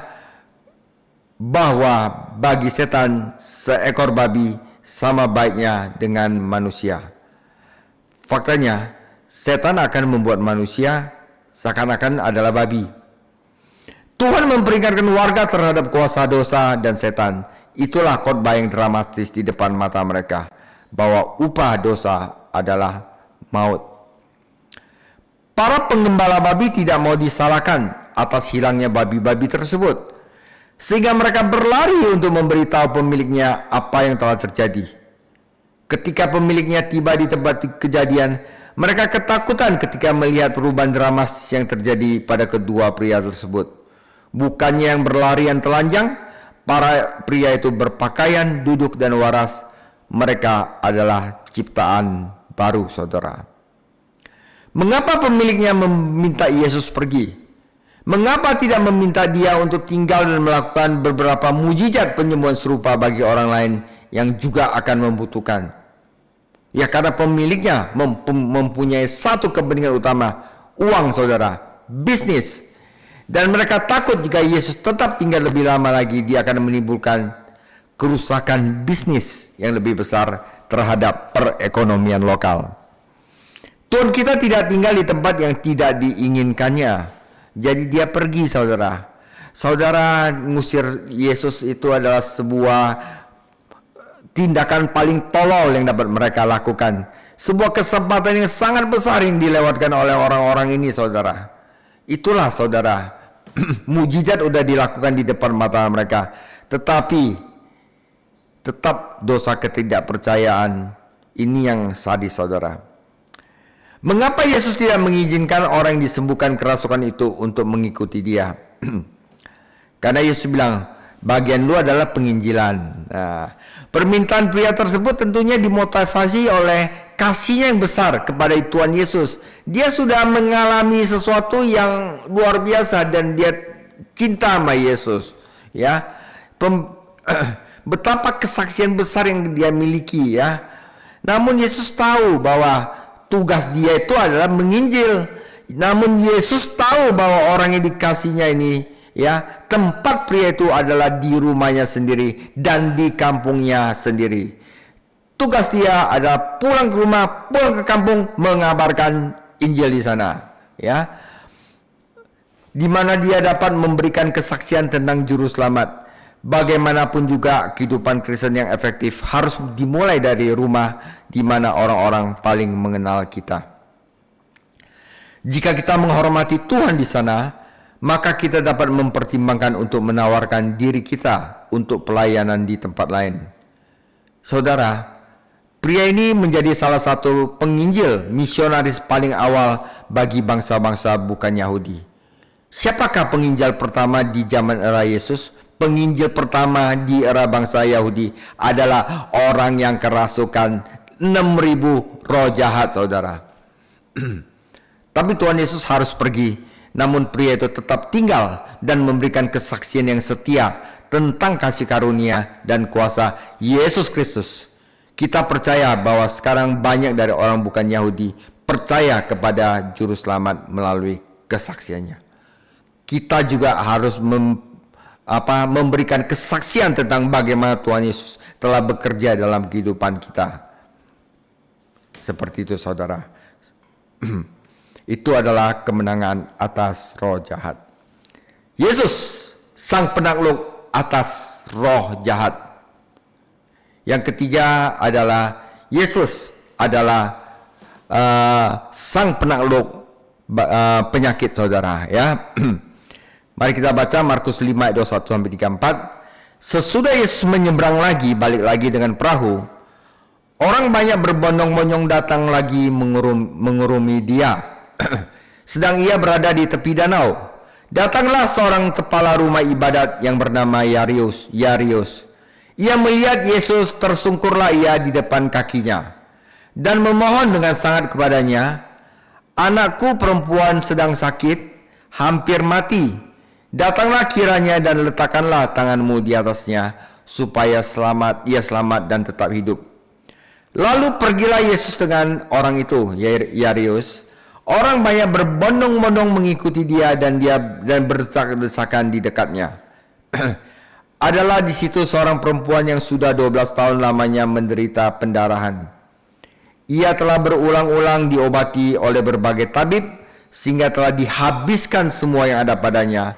bahwa bagi setan seekor babi sama baiknya dengan manusia. Faktanya, setan akan membuat manusia seakan-akan adalah babi. Tuhan memperingatkan warga terhadap kuasa dosa dan setan Itulah khotbah yang dramatis di depan mata mereka, bahwa upah dosa adalah maut. Para penggembala babi tidak mau disalahkan atas hilangnya babi-babi tersebut, sehingga mereka berlari untuk memberitahu pemiliknya apa yang telah terjadi. Ketika pemiliknya tiba di tempat kejadian, mereka ketakutan ketika melihat perubahan dramatis yang terjadi pada kedua pria tersebut. Bukannya yang berlarian telanjang, para pria itu berpakaian, duduk dan waras. Mereka adalah ciptaan baru, saudara. Mengapa pemiliknya meminta Yesus pergi? Mengapa tidak meminta dia untuk tinggal dan melakukan beberapa mujizat penyembuhan serupa bagi orang lain yang juga akan membutuhkan? Ya, karena pemiliknya mempunyai satu kepentingan utama, uang, saudara, bisnis. Dan mereka takut jika Yesus tetap tinggal lebih lama lagi, dia akan menimbulkan kerusakan bisnis yang lebih besar terhadap perekonomian lokal. Tuhan kita tidak tinggal di tempat yang tidak diinginkannya. Jadi dia pergi, saudara. Saudara, ngusir Yesus itu adalah sebuah tindakan paling tolol yang dapat mereka lakukan. Sebuah kesempatan yang sangat besar yang dilewatkan oleh orang-orang ini, saudara. Itulah, saudara, mujizat udah dilakukan di depan mata mereka, tetapi tetap dosa ketidakpercayaan ini yang sadis, saudara. Mengapa Yesus tidak mengizinkan orang yang disembuhkan kerasukan itu untuk mengikuti dia? Karena Yesus bilang, bagian lu adalah penginjilan. Nah, permintaan pria tersebut tentunya dimotivasi oleh kasihnya yang besar kepada Tuhan Yesus. Dia sudah mengalami sesuatu yang luar biasa dan dia cinta sama Yesus. Ya, betapa kesaksian besar yang dia miliki, ya. Namun Yesus tahu bahwa tugas dia itu adalah menginjil. Namun Yesus tahu bahwa orang yang dikasihnya ini, ya, tempat pria itu adalah di rumahnya sendiri dan di kampungnya sendiri. Tugas dia adalah pulang ke rumah, pulang ke kampung, mengabarkan Injil di sana, ya, di mana dia dapat memberikan kesaksian tentang juru selamat. Bagaimanapun juga kehidupan Kristen yang efektif harus dimulai dari rumah, di mana orang-orang paling mengenal kita. Jika kita menghormati Tuhan di sana, maka kita dapat mempertimbangkan untuk menawarkan diri kita untuk pelayanan di tempat lain. Saudara, pria ini menjadi salah satu penginjil misionaris paling awal bagi bangsa-bangsa bukan Yahudi. Siapakah penginjil pertama di zaman era Yesus? Penginjil pertama di era bangsa Yahudi adalah orang yang kerasukan 6.000 roh jahat, saudara. Tapi Tuhan Yesus harus pergi, namun pria itu tetap tinggal dan memberikan kesaksian yang setia tentang kasih karunia dan kuasa Yesus Kristus. Kita percaya bahwa sekarang banyak dari orang bukan Yahudi percaya kepada Juru Selamat melalui kesaksiannya. Kita juga harus memberikan kesaksian tentang bagaimana Tuhan Yesus telah bekerja dalam kehidupan kita. Seperti itu, saudara. Itu adalah kemenangan atas roh jahat. Yesus sang penakluk atas roh jahat. Yang ketiga adalah Yesus adalah sang penakluk penyakit, saudara, ya. Mari kita baca Markus 5 ayat 21-34. Sesudah Yesus menyeberang lagi, balik lagi dengan perahu, orang banyak berbondong-bondong datang lagi mengurumi dia. Sedang ia berada di tepi danau, datanglah seorang kepala rumah ibadat yang bernama Yairus. Ia melihat Yesus, tersungkurlah ia di depan kakinya dan memohon dengan sangat kepadanya, anakku perempuan sedang sakit, hampir mati. Datanglah kiranya dan letakkanlah tanganmu di atasnya, supaya ia selamat dan tetap hidup. Lalu pergilah Yesus dengan orang itu, Yairus. Orang banyak berbondong-bondong mengikuti dia dan berdesak-desakan di dekatnya. Adalah di situ seorang perempuan yang sudah 12 tahun lamanya menderita pendarahan. Ia telah berulang-ulang diobati oleh berbagai tabib, sehingga telah dihabiskan semua yang ada padanya.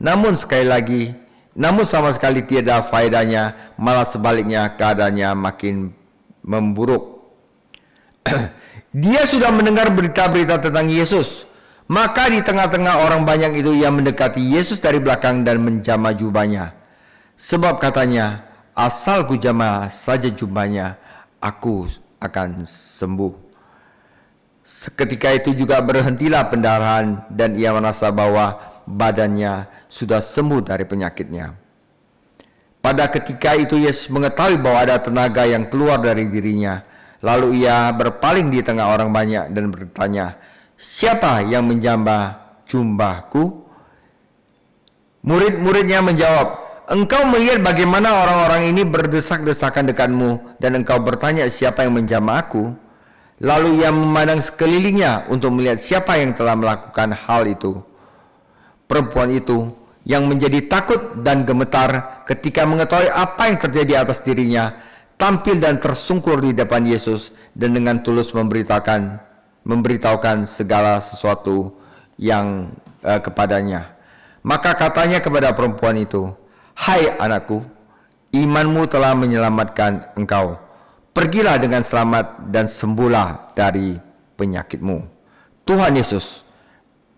Namun sekali lagi Namun sama sekali tiada faedahnya, malah sebaliknya keadaannya makin memburuk. Dia sudah mendengar berita-berita tentang Yesus. Maka di tengah-tengah orang banyak itu ia mendekati Yesus dari belakang dan menjamah jubahnya. Sebab katanya, asal ku jamah saja jubahnya, aku akan sembuh. Seketika itu juga berhentilah pendarahan dan ia merasa bahwa badannya sudah sembuh dari penyakitnya. Pada ketika itu Yesus mengetahui bahwa ada tenaga yang keluar dari dirinya. Lalu ia berpaling di tengah orang banyak dan bertanya, siapa yang menjamah jubahku? Murid-muridnya menjawab, engkau melihat bagaimana orang-orang ini berdesak-desakan dekatmu dan engkau bertanya siapa yang menjamah aku? Lalu ia memandang sekelilingnya untuk melihat siapa yang telah melakukan hal itu. Perempuan itu yang menjadi takut dan gemetar ketika mengetahui apa yang terjadi atas dirinya, tampil dan tersungkur di depan Yesus dan dengan tulus memberitahukan segala sesuatu yang kepadanya. Maka katanya kepada perempuan itu, hai anakku, imanmu telah menyelamatkan engkau. Pergilah dengan selamat dan sembuhlah dari penyakitmu. Tuhan Yesus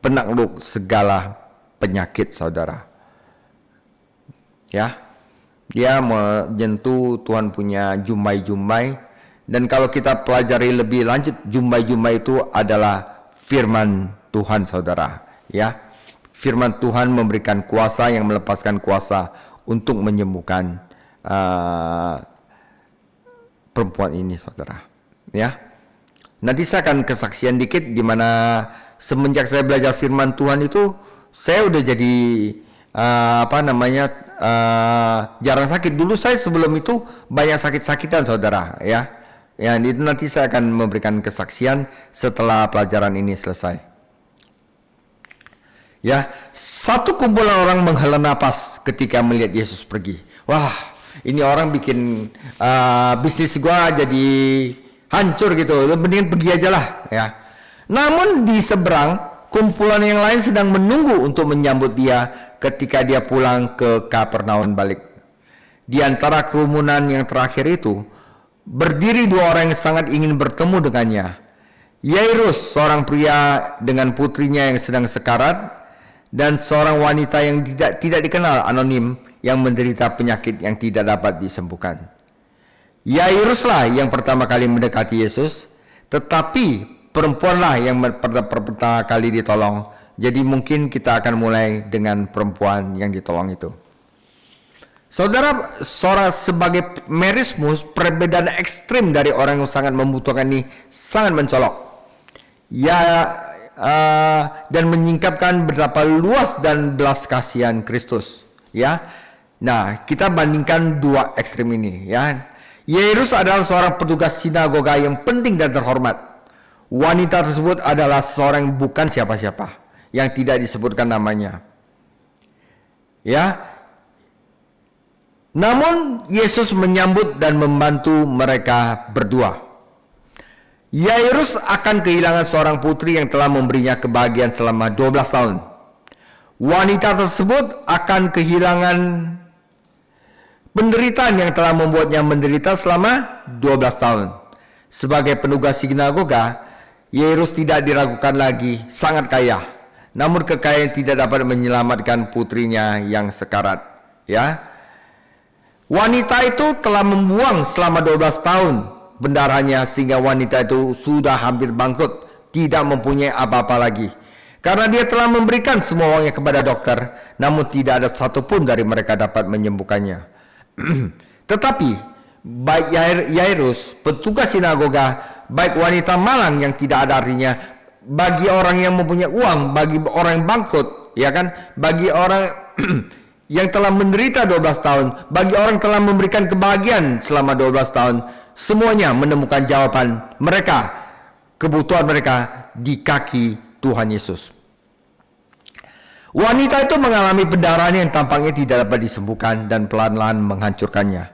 penakluk segala penyakit, saudara. Ya, dia menyentuh Tuhan punya jumbai-jumbai. Dan kalau kita pelajari lebih lanjut, jumbai-jumbai itu adalah firman Tuhan, saudara. Ya, firman Tuhan memberikan kuasa yang melepaskan kuasa untuk menyembuhkan perempuan ini, saudara. Ya, nanti saya akan kesaksian dikit di mana semenjak saya belajar firman Tuhan itu, saya udah jadi jarang sakit. Dulu saya sebelum itu banyak sakit-sakitan, saudara. Ya, itu nanti saya akan memberikan kesaksian setelah pelajaran ini selesai. Ya, satu kumpulan orang menghela napas ketika melihat Yesus pergi. Wah, ini orang bikin bisnis gua jadi hancur gitu. Mendingan pergi aja lah, ya. Namun di seberang, kumpulan yang lain sedang menunggu untuk menyambut dia ketika dia pulang ke Kapernaum balik. Di antara kerumunan yang terakhir itu, berdiri dua orang yang sangat ingin bertemu dengannya. Yairus, seorang pria dengan putrinya yang sedang sekarat, dan seorang wanita yang tidak dikenal, anonim, yang menderita penyakit yang tidak dapat disembuhkan. Yairuslah yang pertama kali mendekati Yesus, tetapi perempuanlah yang pertama kali ditolong. Jadi mungkin kita akan mulai dengan perempuan yang ditolong itu. Saudara, sebagai merismus, perbedaan ekstrim dari orang yang sangat membutuhkan ini sangat mencolok. Dan menyingkapkan betapa luas dan belas kasihan Kristus. Ya, nah kita bandingkan dua ekstrim ini. Ya, Yairus adalah seorang petugas sinagoga yang penting dan terhormat. Wanita tersebut adalah seorang bukan siapa-siapa, yang tidak disebutkan namanya. Ya. Namun Yesus menyambut dan membantu mereka berdua. Yairus akan kehilangan seorang putri yang telah memberinya kebahagiaan selama 12 tahun. Wanita tersebut akan kehilangan penderitaan yang telah membuatnya menderita selama 12 tahun. Sebagai penugas sinagoga, Yairus tidak diragukan lagi, sangat kaya. Namun kekayaan tidak dapat menyelamatkan putrinya yang sekarat. Ya, wanita itu telah membuang selama 12 tahun bendaranya sehingga wanita itu sudah hampir bangkrut, tidak mempunyai apa-apa lagi. Karena dia telah memberikan semua uangnya kepada dokter, namun tidak ada satupun dari mereka dapat menyembuhkannya. Tetapi baik Yairus, petugas sinagoga, baik wanita malang yang tidak ada artinya, bagi orang yang mempunyai uang, bagi orang yang bangkrut, ya kan, bagi orang yang telah menderita 12 tahun, bagi orang yang telah memberikan kebahagiaan selama 12 tahun, semuanya menemukan jawaban mereka, kebutuhan mereka di kaki Tuhan Yesus. Wanita itu mengalami pendarahan yang tampaknya tidak dapat disembuhkan dan pelan-pelan menghancurkannya.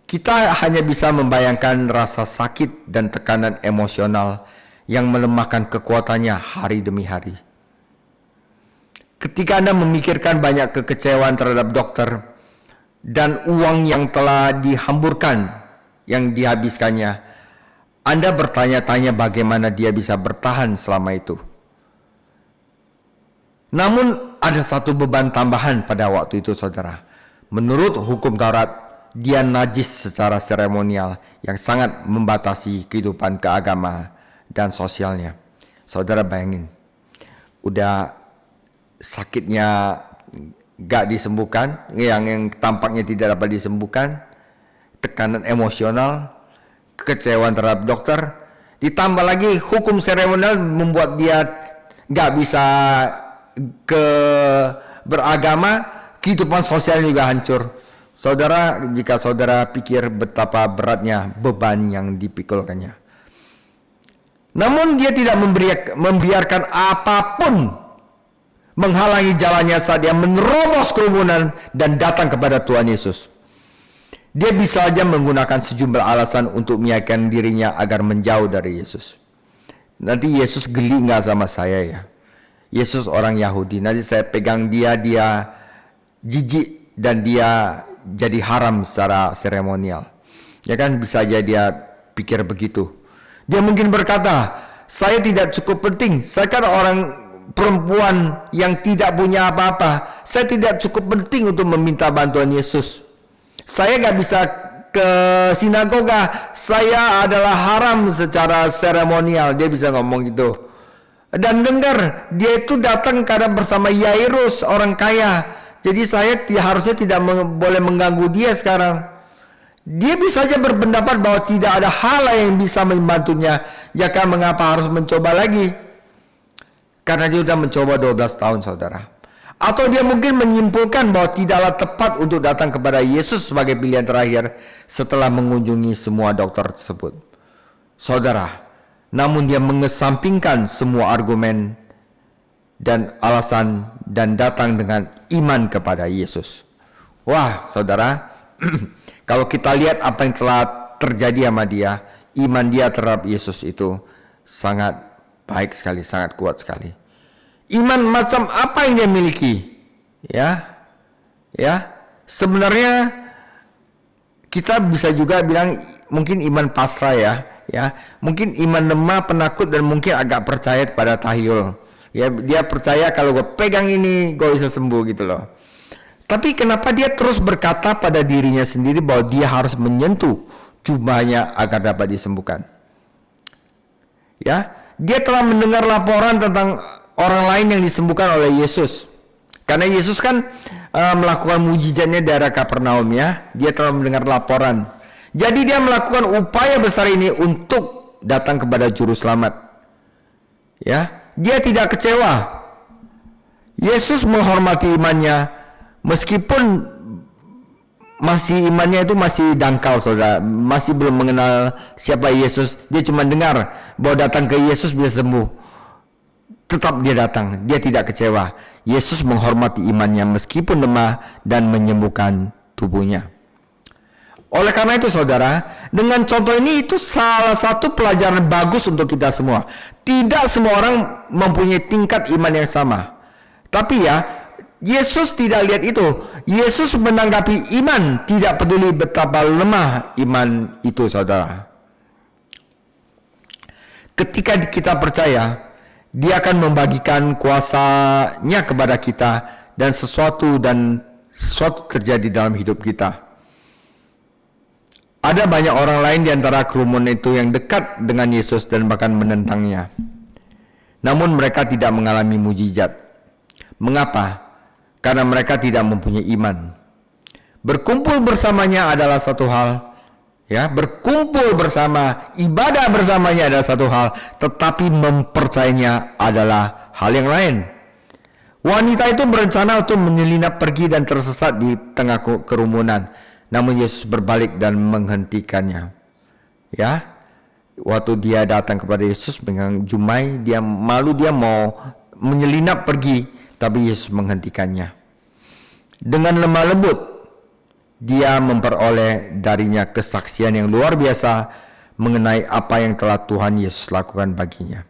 Kita hanya bisa membayangkan rasa sakit dan tekanan emosional yang melemahkan kekuatannya hari demi hari. Ketika Anda memikirkan banyak kekecewaan terhadap dokter dan uang yang telah dihamburkan, yang dihabiskannya, Anda bertanya-tanya bagaimana dia bisa bertahan selama itu. Namun ada satu beban tambahan pada waktu itu, saudara. Menurut hukum Taurat, dia najis secara seremonial yang sangat membatasi kehidupan keagamaan dan sosialnya. Saudara bayangin, udah sakitnya gak disembuhkan, yang tampaknya tidak dapat disembuhkan, tekanan emosional, kekecewaan terhadap dokter, ditambah lagi hukum seremonial membuat dia gak bisa beragama, kehidupan sosial juga hancur. Saudara, jika saudara pikir betapa beratnya beban yang dipikulkannya. Namun dia tidak membiarkan apapun menghalangi jalannya saat dia menerobos kerumunan dan datang kepada Tuhan Yesus. Dia bisa saja menggunakan sejumlah alasan untuk meyakinkan dirinya agar menjauh dari Yesus. Nanti Yesus geli nggak sama saya ya? Yesus orang Yahudi, nanti saya pegang dia jijik dan dia jadi haram secara seremonial. Ya kan, bisa aja dia pikir begitu. Dia mungkin berkata, saya tidak cukup penting, saya kan orang perempuan yang tidak punya apa-apa, saya tidak cukup penting untuk meminta bantuan Yesus. Saya gak bisa ke sinagoga, saya adalah haram secara seremonial. Dia bisa ngomong gitu. Dan dengar, dia itu datang karena bersama Yairus, orang kaya. Jadi saya harusnya tidak boleh mengganggu dia sekarang. Dia bisa saja berpendapat bahwa tidak ada hal yang bisa membantunya. Jaka mengapa harus mencoba lagi? Karena dia sudah mencoba 12 tahun, saudara. Atau dia mungkin menyimpulkan bahwa tidaklah tepat untuk datang kepada Yesus sebagai pilihan terakhir setelah mengunjungi semua dokter tersebut. Saudara, namun dia mengesampingkan semua argumen dan alasan dan datang dengan iman kepada Yesus. Wah, saudara, kalau kita lihat apa yang telah terjadi sama dia, iman dia terhadap Yesus itu sangat baik sekali, sangat kuat sekali. Iman macam apa yang dia miliki? Sebenarnya kita bisa juga bilang mungkin iman pasrah ya, mungkin iman lemah, penakut, dan mungkin agak percaya kepada tahyul. Ya, dia percaya kalau gue pegang ini gue bisa sembuh gitu loh. Tapi kenapa dia terus berkata pada dirinya sendiri bahwa dia harus menyentuh jubahnya agar dapat disembuhkan? Ya, dia telah mendengar laporan tentang orang lain yang disembuhkan oleh Yesus. Karena Yesus kan melakukan mujizatnya di daerah Kapernaum ya. Dia telah mendengar laporan. Jadi dia melakukan upaya besar ini untuk datang kepada juru selamat. Ya, dia tidak kecewa. Yesus menghormati imannya meskipun imannya itu masih dangkal, saudara. Masih belum mengenal siapa Yesus. Dia cuma dengar bahwa datang ke Yesus bisa sembuh. Tetap dia datang, dia tidak kecewa. Yesus menghormati imannya meskipun lemah dan menyembuhkan tubuhnya. Oleh karena itu, saudara, dengan contoh ini itu salah satu pelajaran bagus untuk kita semua. Tidak semua orang mempunyai tingkat iman yang sama. Tapi ya, Yesus tidak lihat itu. Yesus menanggapi iman, tidak peduli betapa lemah iman itu, saudara. Ketika kita percaya, Dia akan membagikan kuasanya kepada kita dan sesuatu terjadi dalam hidup kita. Ada banyak orang lain di antara kerumunan itu yang dekat dengan Yesus dan bahkan menentangnya. Namun mereka tidak mengalami mujizat. Mengapa? Karena mereka tidak mempunyai iman. Berkumpul bersamanya adalah satu hal. Ya, berkumpul bersama, ibadah bersamanya adalah satu hal, tetapi mempercayainya adalah hal yang lain. Wanita itu berencana untuk menyelinap pergi dan tersesat di tengah kerumunan. Namun Yesus berbalik dan menghentikannya. Ya, waktu dia datang kepada Yesus dengan jumai, dia malu, dia mau menyelinap pergi, tapi Yesus menghentikannya. Dengan lemah lembut, dia memperoleh darinya kesaksian yang luar biasa mengenai apa yang telah Tuhan Yesus lakukan baginya.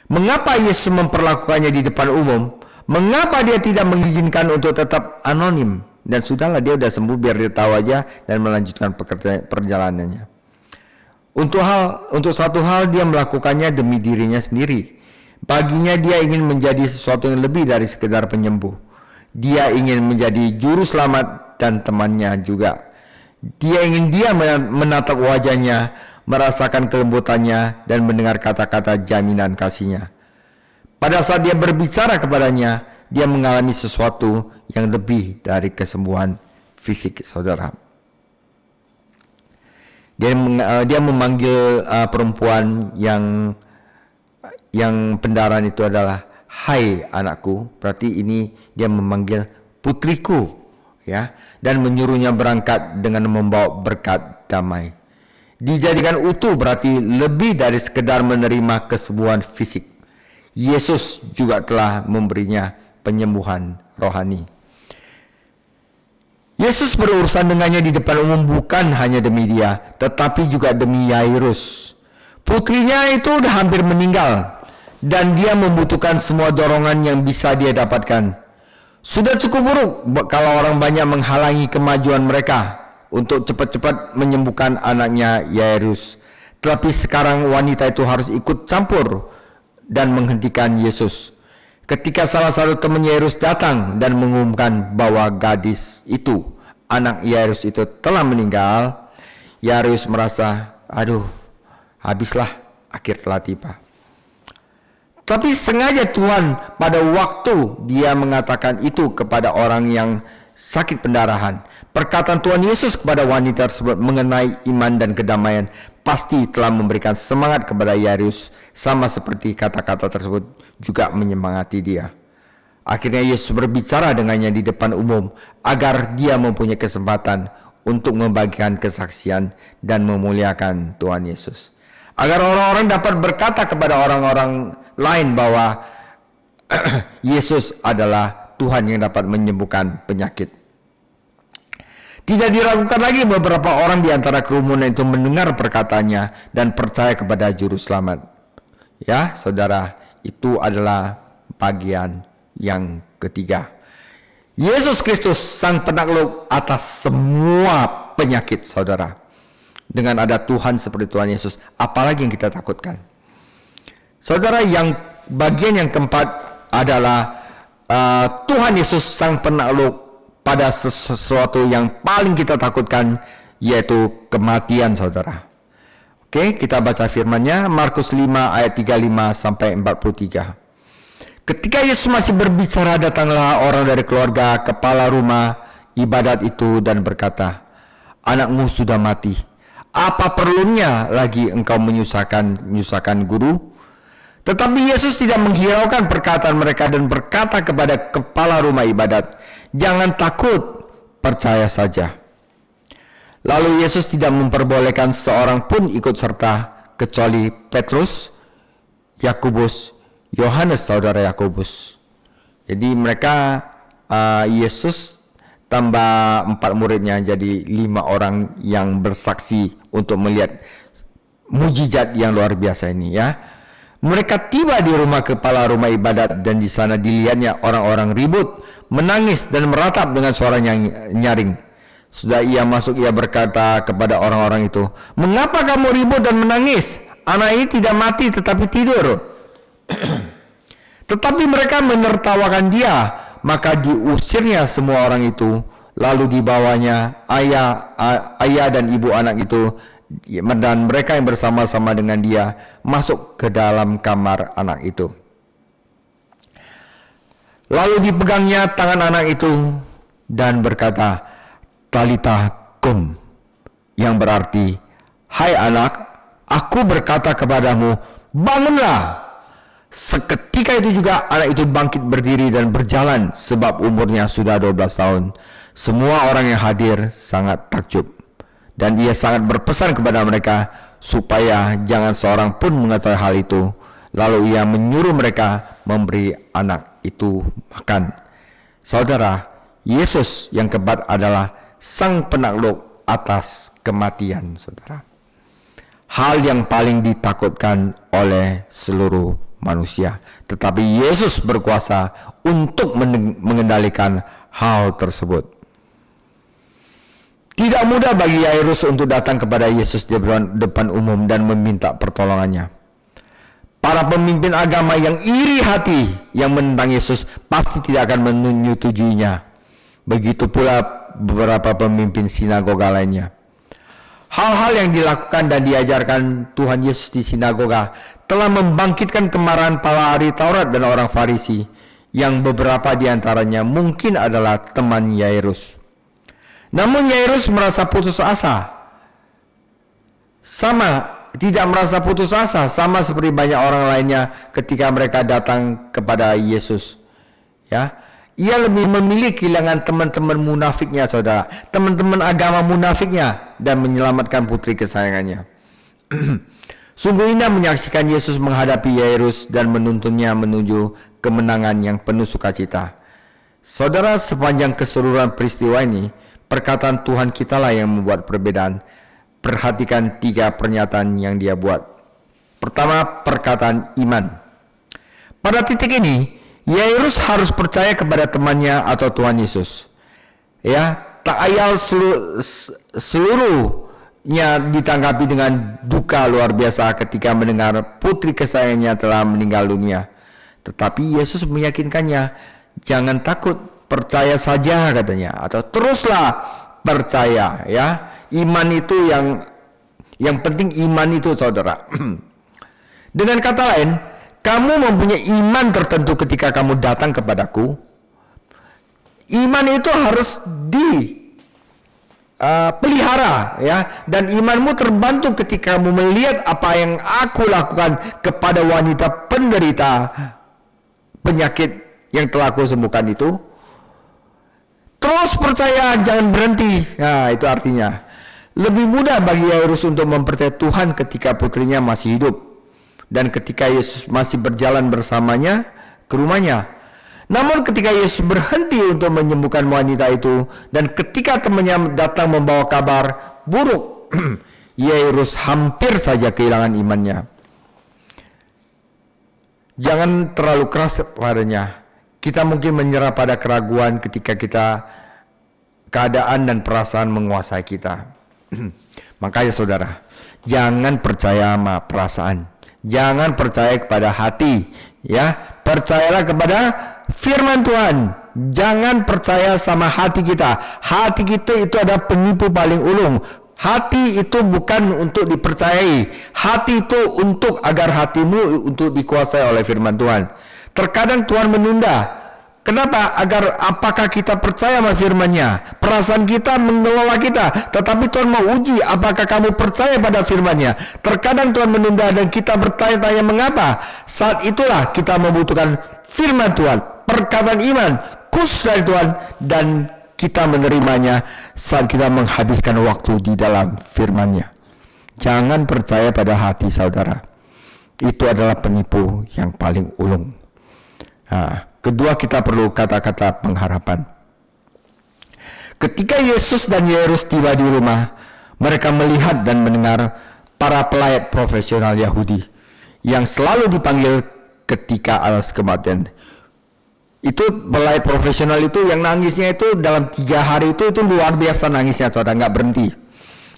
Mengapa Yesus memperlakukannya di depan umum? Mengapa dia tidak mengizinkan untuk tetap anonim? Dan sudahlah, dia udah sembuh, biar dia tahu aja dan melanjutkan perjalanannya. Untuk satu hal dia melakukannya demi dirinya sendiri. Baginya dia ingin menjadi sesuatu yang lebih dari sekedar penyembuh. Dia ingin menjadi juru selamat dan temannya juga. Dia ingin menatap wajahnya, merasakan kelembutannya, dan mendengar kata-kata jaminan kasihnya. Pada saat dia berbicara kepadanya, dia mengalami sesuatu yang lebih dari kesembuhan fisik, saudara. Dia memanggil perempuan yang pendarahan itu adalah, "Hai anakku." Berarti ini dia memanggil putriku, ya, dan menyuruhnya berangkat dengan membawa berkat damai. Dijadikan utuh berarti lebih dari sekedar menerima kesembuhan fisik. Yesus juga telah memberinya penyembuhan rohani. Yesus berurusan dengannya di depan umum bukan hanya demi dia, tetapi juga demi Yairus. Putrinya itu udah hampir meninggal, dan dia membutuhkan semua dorongan yang bisa dia dapatkan. Sudah cukup buruk kalau orang banyak menghalangi kemajuan mereka untuk cepat-cepat menyembuhkan anaknya Yairus. Tetapi sekarang wanita itu harus ikut campur dan menghentikan Yesus. Ketika salah satu teman Yairus datang dan mengumumkan bahwa gadis itu, anak Yairus itu telah meninggal, Yairus merasa, aduh, habislah, akhir telah tiba. Tapi sengaja Tuhan pada waktu dia mengatakan itu kepada orang yang sakit pendarahan, perkataan Tuhan Yesus kepada wanita tersebut mengenai iman dan kedamaian pasti telah memberikan semangat kepada Yairus, sama seperti kata-kata tersebut juga menyemangati dia. Akhirnya Yesus berbicara dengannya di depan umum agar dia mempunyai kesempatan untuk membagikan kesaksian dan memuliakan Tuhan Yesus. Agar orang-orang dapat berkata kepada orang-orang lain bahwa Yesus adalah Tuhan yang dapat menyembuhkan penyakit. Tidak diragukan lagi beberapa orang di antara kerumunan itu mendengar perkataannya dan percaya kepada juru selamat. Ya, saudara, itu adalah bagian yang ketiga. Yesus Kristus sang penakluk atas semua penyakit, saudara. Dengan ada Tuhan seperti Tuhan Yesus, apalagi yang kita takutkan? Saudara, yang bagian yang keempat adalah Tuhan Yesus sang penakluk pada sesuatu yang paling kita takutkan, yaitu kematian, saudara. Oke, kita baca firman-Nya, Markus 5 ayat 35 sampai 43. Ketika Yesus masih berbicara, datanglah orang dari keluarga kepala rumah ibadat itu dan berkata, "Anakmu sudah mati. Apa perlunya lagi engkau menyusahkan guru?" Tetapi Yesus tidak menghiraukan perkataan mereka dan berkata kepada kepala rumah ibadat, "Jangan takut, percaya saja." Lalu Yesus tidak memperbolehkan seorang pun ikut serta kecuali Petrus, Yakobus, Yohanes saudara Yakobus. Jadi mereka Yesus tambah 4 muridnya, jadi 5 orang yang bersaksi untuk melihat mujizat yang luar biasa ini, ya. Mereka tiba di rumah kepala rumah ibadat dan di sana dilihatnya orang-orang ribut, menangis dan meratap dengan suara nyaring. Sudah ia masuk, ia berkata kepada orang-orang itu, "Mengapa kamu ribut dan menangis? Anak ini tidak mati tetapi tidur." Tetapi mereka menertawakan dia, maka diusirnya semua orang itu. Lalu dibawanya ayah dan ibu anak itu dan mereka yang bersama-sama dengan dia masuk ke dalam kamar anak itu. Lalu dipegangnya tangan anak itu dan berkata, "Talita kum," yang berarti, "Hai anak, aku berkata kepadamu, bangunlah." Seketika itu juga anak itu bangkit berdiri dan berjalan, sebab umurnya sudah 12 tahun. Semua orang yang hadir sangat takjub, dan ia sangat berpesan kepada mereka supaya jangan seorang pun mengetahui hal itu. Lalu ia menyuruh mereka memberi anak itu makan. Saudara, Yesus yang keempat adalah sang penakluk atas kematian, saudara. Hal yang paling ditakutkan oleh seluruh manusia, tetapi Yesus berkuasa untuk mengendalikan hal tersebut. Tidak mudah bagi Yairus untuk datang kepada Yesus di depan umum dan meminta pertolongannya. Para pemimpin agama yang iri hati yang menentang Yesus pasti tidak akan menyetujuinya. Begitu pula beberapa pemimpin sinagoga lainnya. Hal-hal yang dilakukan dan diajarkan Tuhan Yesus di sinagoga telah membangkitkan kemarahan para ahli Taurat dan orang Farisi, yang beberapa di antaranya mungkin adalah teman Yairus. Namun Yairus merasa putus asa. Tidak merasa putus asa, sama seperti banyak orang lainnya ketika mereka datang kepada Yesus. Ya, ia lebih memilih kehilangan teman-teman munafiknya, saudara, teman-teman agama munafiknya, dan menyelamatkan putri kesayangannya. Sungguh indah menyaksikan Yesus menghadapi Yairus dan menuntunnya menuju kemenangan yang penuh sukacita. Saudara, sepanjang keseluruhan peristiwa ini, perkataan Tuhan kitalah yang membuat perbedaan. Perhatikan 3 pernyataan yang dia buat. Pertama, perkataan iman. Pada titik ini, Yairus harus percaya kepada temannya atau Tuhan Yesus. Ya, tak ayal seluruhnya ditanggapi dengan duka luar biasa ketika mendengar putri kesayangannya telah meninggal dunia. Tetapi Yesus meyakinkannya, jangan takut, percaya saja katanya, atau teruslah percaya, ya. Iman itu yang penting, iman itu, saudara. Dengan kata lain, kamu mempunyai iman tertentu ketika kamu datang kepadaku. Iman itu harus pelihara, ya, dan imanmu terbantu ketika kamu melihat apa yang aku lakukan kepada wanita penderita penyakit yang telah aku sembuhkan itu. Terus percaya, jangan berhenti. Nah, itu artinya lebih mudah bagi Yairus untuk mempercayai Tuhan ketika putrinya masih hidup dan ketika Yesus masih berjalan bersamanya ke rumahnya. Namun ketika Yesus berhenti untuk menyembuhkan wanita itu dan ketika temannya datang membawa kabar buruk, Yairus hampir saja kehilangan imannya. Jangan terlalu keras padanya. Kita mungkin menyerah pada keraguan ketika keadaan dan perasaan menguasai kita. Makanya saudara, jangan percaya sama perasaan, jangan percaya kepada hati, ya. Percayalah kepada firman Tuhan. Jangan percaya sama hati kita. Hati kita itu adalah penipu paling ulung. Hati itu bukan untuk dipercayai. Hati itu untuk agar hatimu untuk dikuasai oleh firman Tuhan. Terkadang Tuhan menunda. Kenapa? Agar apakah kita percaya sama firman-Nya? Perasaan kita mengelola kita, tetapi Tuhan mau uji apakah kamu percaya pada firman-Nya. Terkadang Tuhan menunda dan kita bertanya-tanya mengapa. Saat itulah kita membutuhkan firman Tuhan, perkataan iman, khusus dari Tuhan, dan kita menerimanya saat kita menghabiskan waktu di dalam firman-Nya. Jangan percaya pada hati, saudara. Itu adalah penipu yang paling ulung. Kedua, kita perlu kata-kata pengharapan. Ketika Yesus dan Yairus tiba di rumah, mereka melihat dan mendengar para pelayat profesional Yahudi yang selalu dipanggil ketika alas kematian. Itu pelayat profesional itu yang nangisnya itu dalam 3 hari itu luar biasa nangisnya, saudara, nggak berhenti.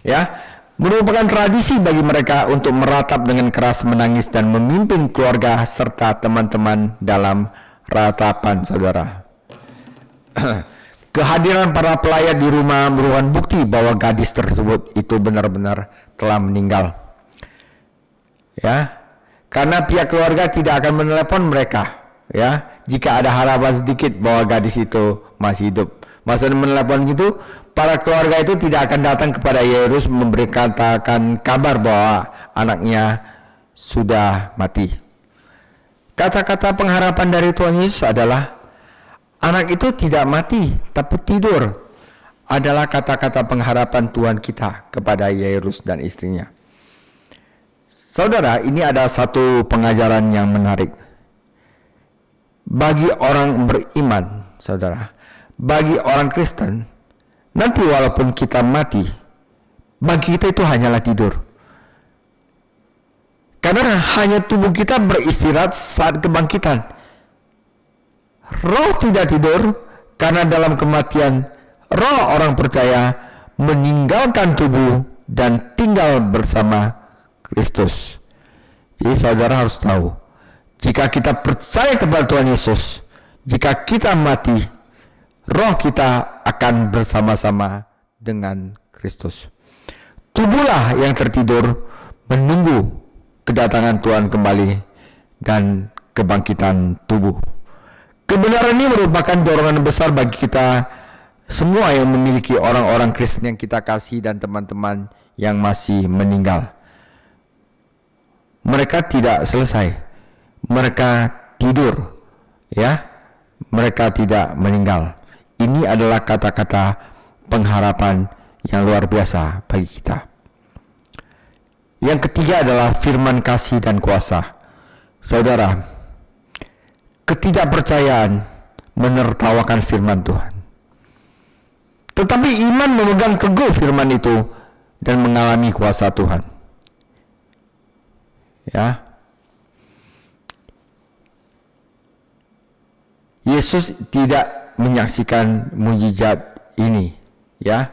Ya, merupakan tradisi bagi mereka untuk meratap dengan keras, menangis dan memimpin keluarga serta teman-teman dalam ratapan, saudara. Kehadiran para pelayat di rumah merupakan bukti bahwa gadis tersebut itu benar-benar telah meninggal. Ya, karena pihak keluarga tidak akan menelepon mereka, ya, jika ada harapan sedikit bahwa gadis itu masih hidup. Maksudnya menelepon gitu, para keluarga itu tidak akan datang kepada Yairus memberikan kabar bahwa anaknya sudah mati. Kata-kata pengharapan dari Tuhan Yesus adalah anak itu tidak mati tapi tidur. Adalah kata-kata pengharapan Tuhan kita kepada Yairus dan istrinya. Saudara, ini ada satu pengajaran yang menarik. Bagi orang beriman, saudara, bagi orang Kristen, nanti walaupun kita mati, bagi kita itu hanyalah tidur. Karena hanya tubuh kita beristirahat saat kebangkitan. Roh tidak tidur karena dalam kematian roh orang percaya meninggalkan tubuh dan tinggal bersama Kristus. Jadi saudara harus tahu, jika kita percaya kepada Tuhan Yesus, jika kita mati, roh kita akan bersama-sama dengan Kristus. Tubuhlah yang tertidur menunggu kedatangan Tuhan kembali dan kebangkitan tubuh. Kebenaran ini merupakan dorongan besar bagi kita semua yang memiliki orang-orang Kristen yang kita kasih dan teman-teman yang masih meninggal. Mereka tidak selesai, mereka tidur, ya, mereka tidak meninggal. Ini adalah kata-kata pengharapan yang luar biasa bagi kita. Yang ketiga adalah firman kasih dan kuasa. Saudara, ketidakpercayaan menertawakan firman Tuhan. Tetapi iman memegang teguh firman itu dan mengalami kuasa Tuhan. Ya. Yesus tidak menyaksikan mujizat ini, ya.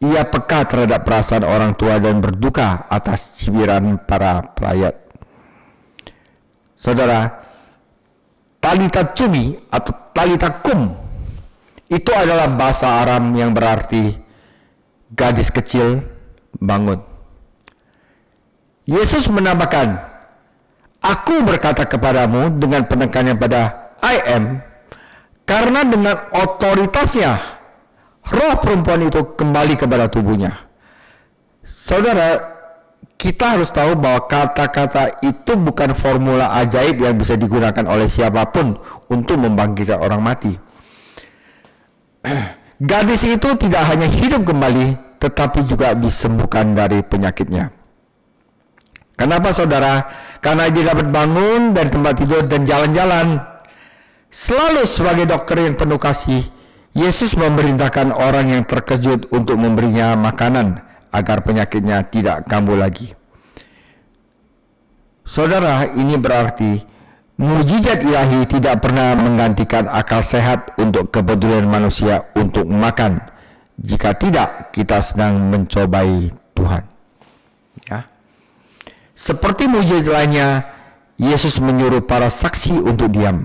Ia peka terhadap perasaan orang tua dan berduka atas cibiran para pelayat. Saudara, talita cumi atau talita kum itu adalah bahasa Aram yang berarti gadis kecil bangun. Yesus menambahkan, aku berkata kepadamu dengan penekanannya pada I am, karena dengan otoritasnya roh perempuan itu kembali kepada tubuhnya. Saudara, kita harus tahu bahwa kata-kata itu bukan formula ajaib yang bisa digunakan oleh siapapun untuk membangkitkan orang mati. Gadis itu tidak hanya hidup kembali, tetapi juga disembuhkan dari penyakitnya. Kenapa saudara? Karena dia dapat bangun dari tempat tidur dan jalan-jalan. Selalu sebagai dokter yang penuh kasih, Yesus memerintahkan orang yang terkejut untuk memberinya makanan agar penyakitnya tidak kambuh lagi. Saudara, ini berarti mujizat ilahi tidak pernah menggantikan akal sehat untuk kepedulian manusia untuk makan. Jika tidak, kita sedang mencobai Tuhan. Ya. Seperti mujizat lainnya, Yesus menyuruh para saksi untuk diam.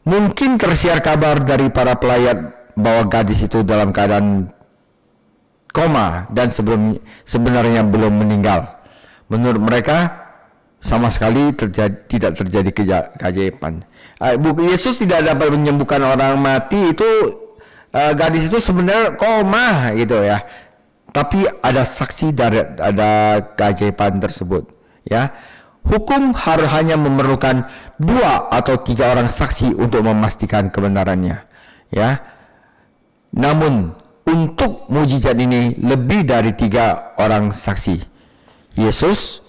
Mungkin tersiar kabar dari para pelayat bahwa gadis itu dalam keadaan koma dan sebenarnya belum meninggal. Menurut mereka sama sekali tidak terjadi keajaiban. Yesus tidak dapat menyembuhkan orang mati, itu gadis itu sebenarnya koma gitu ya. Tapi ada saksi dari ada keajaiban tersebut, ya. Hukum hanya memerlukan 2 atau 3 orang saksi untuk memastikan kebenarannya, ya. Namun untuk mujizat ini lebih dari 3 orang saksi. Yesus,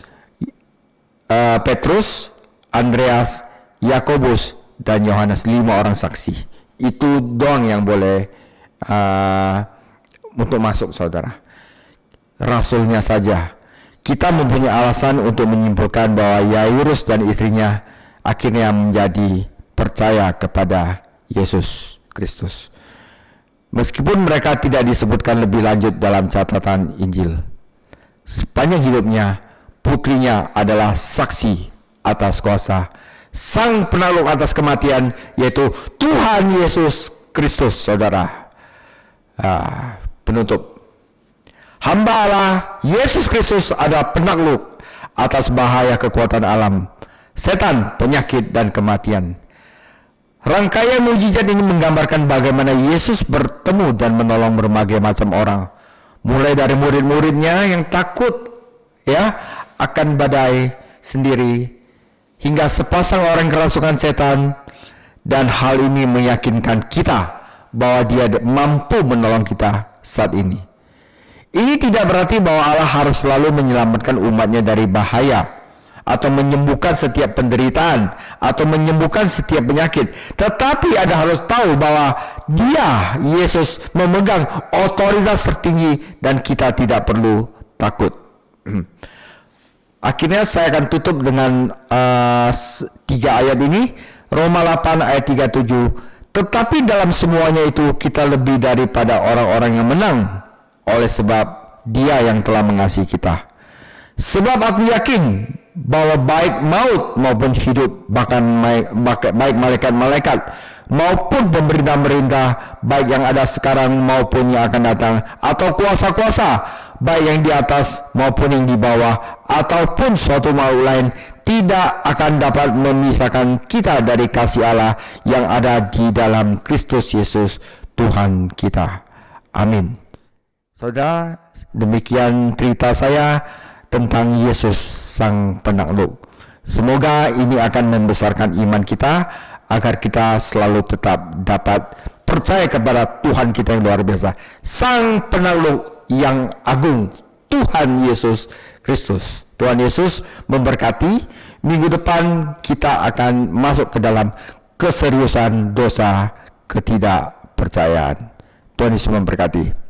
Petrus, Andreas, Yakobus, dan Yohanes, 5 orang saksi. Itu doang yang boleh untuk masuk, saudara. Rasulnya saja. Kita mempunyai alasan untuk menyimpulkan bahwa Yairus dan istrinya akhirnya menjadi percaya kepada Yesus Kristus. Meskipun mereka tidak disebutkan lebih lanjut dalam catatan Injil. Sepanjang hidupnya, putrinya adalah saksi atas kuasa Sang Penakluk atas kematian, yaitu Tuhan Yesus Kristus, saudara. Penutup. Hamba Allah Yesus Kristus adalah penakluk atas bahaya kekuatan alam, setan, penyakit, dan kematian. Rangkaian mujizat ini menggambarkan bagaimana Yesus bertemu dan menolong berbagai macam orang, mulai dari murid-muridnya yang takut ya akan badai sendiri, hingga sepasang orang kerasukan setan. Dan hal ini meyakinkan kita bahwa Dia mampu menolong kita saat ini. Ini tidak berarti bahwa Allah harus selalu menyelamatkan umatnya dari bahaya, atau menyembuhkan setiap penderitaan, atau menyembuhkan setiap penyakit. Tetapi Anda harus tahu bahwa Dia, Yesus, memegang otoritas tertinggi dan kita tidak perlu takut. Akhirnya saya akan tutup dengan 3 ayat ini. Roma 8 ayat 37, tetapi dalam semuanya itu kita lebih daripada orang-orang yang menang, oleh sebab Dia yang telah mengasihi kita. Sebab aku yakin bahwa baik maut maupun hidup, bahkan baik malaikat-malaikat maupun pemerintah-pemerintah, baik yang ada sekarang maupun yang akan datang, atau kuasa-kuasa, baik yang di atas maupun yang di bawah, ataupun suatu makhluk lain, tidak akan dapat memisahkan kita dari kasih Allah yang ada di dalam Kristus Yesus Tuhan kita. Amin. Saudara, demikian cerita saya tentang Yesus Sang Penakluk. Semoga ini akan membesarkan iman kita, agar kita selalu tetap dapat percaya kepada Tuhan kita yang luar biasa, Sang Penakluk yang agung, Tuhan Yesus Kristus. Tuhan Yesus memberkati. Minggu depan kita akan masuk ke dalam keseriusan dosa ketidakpercayaan. Tuhan Yesus memberkati.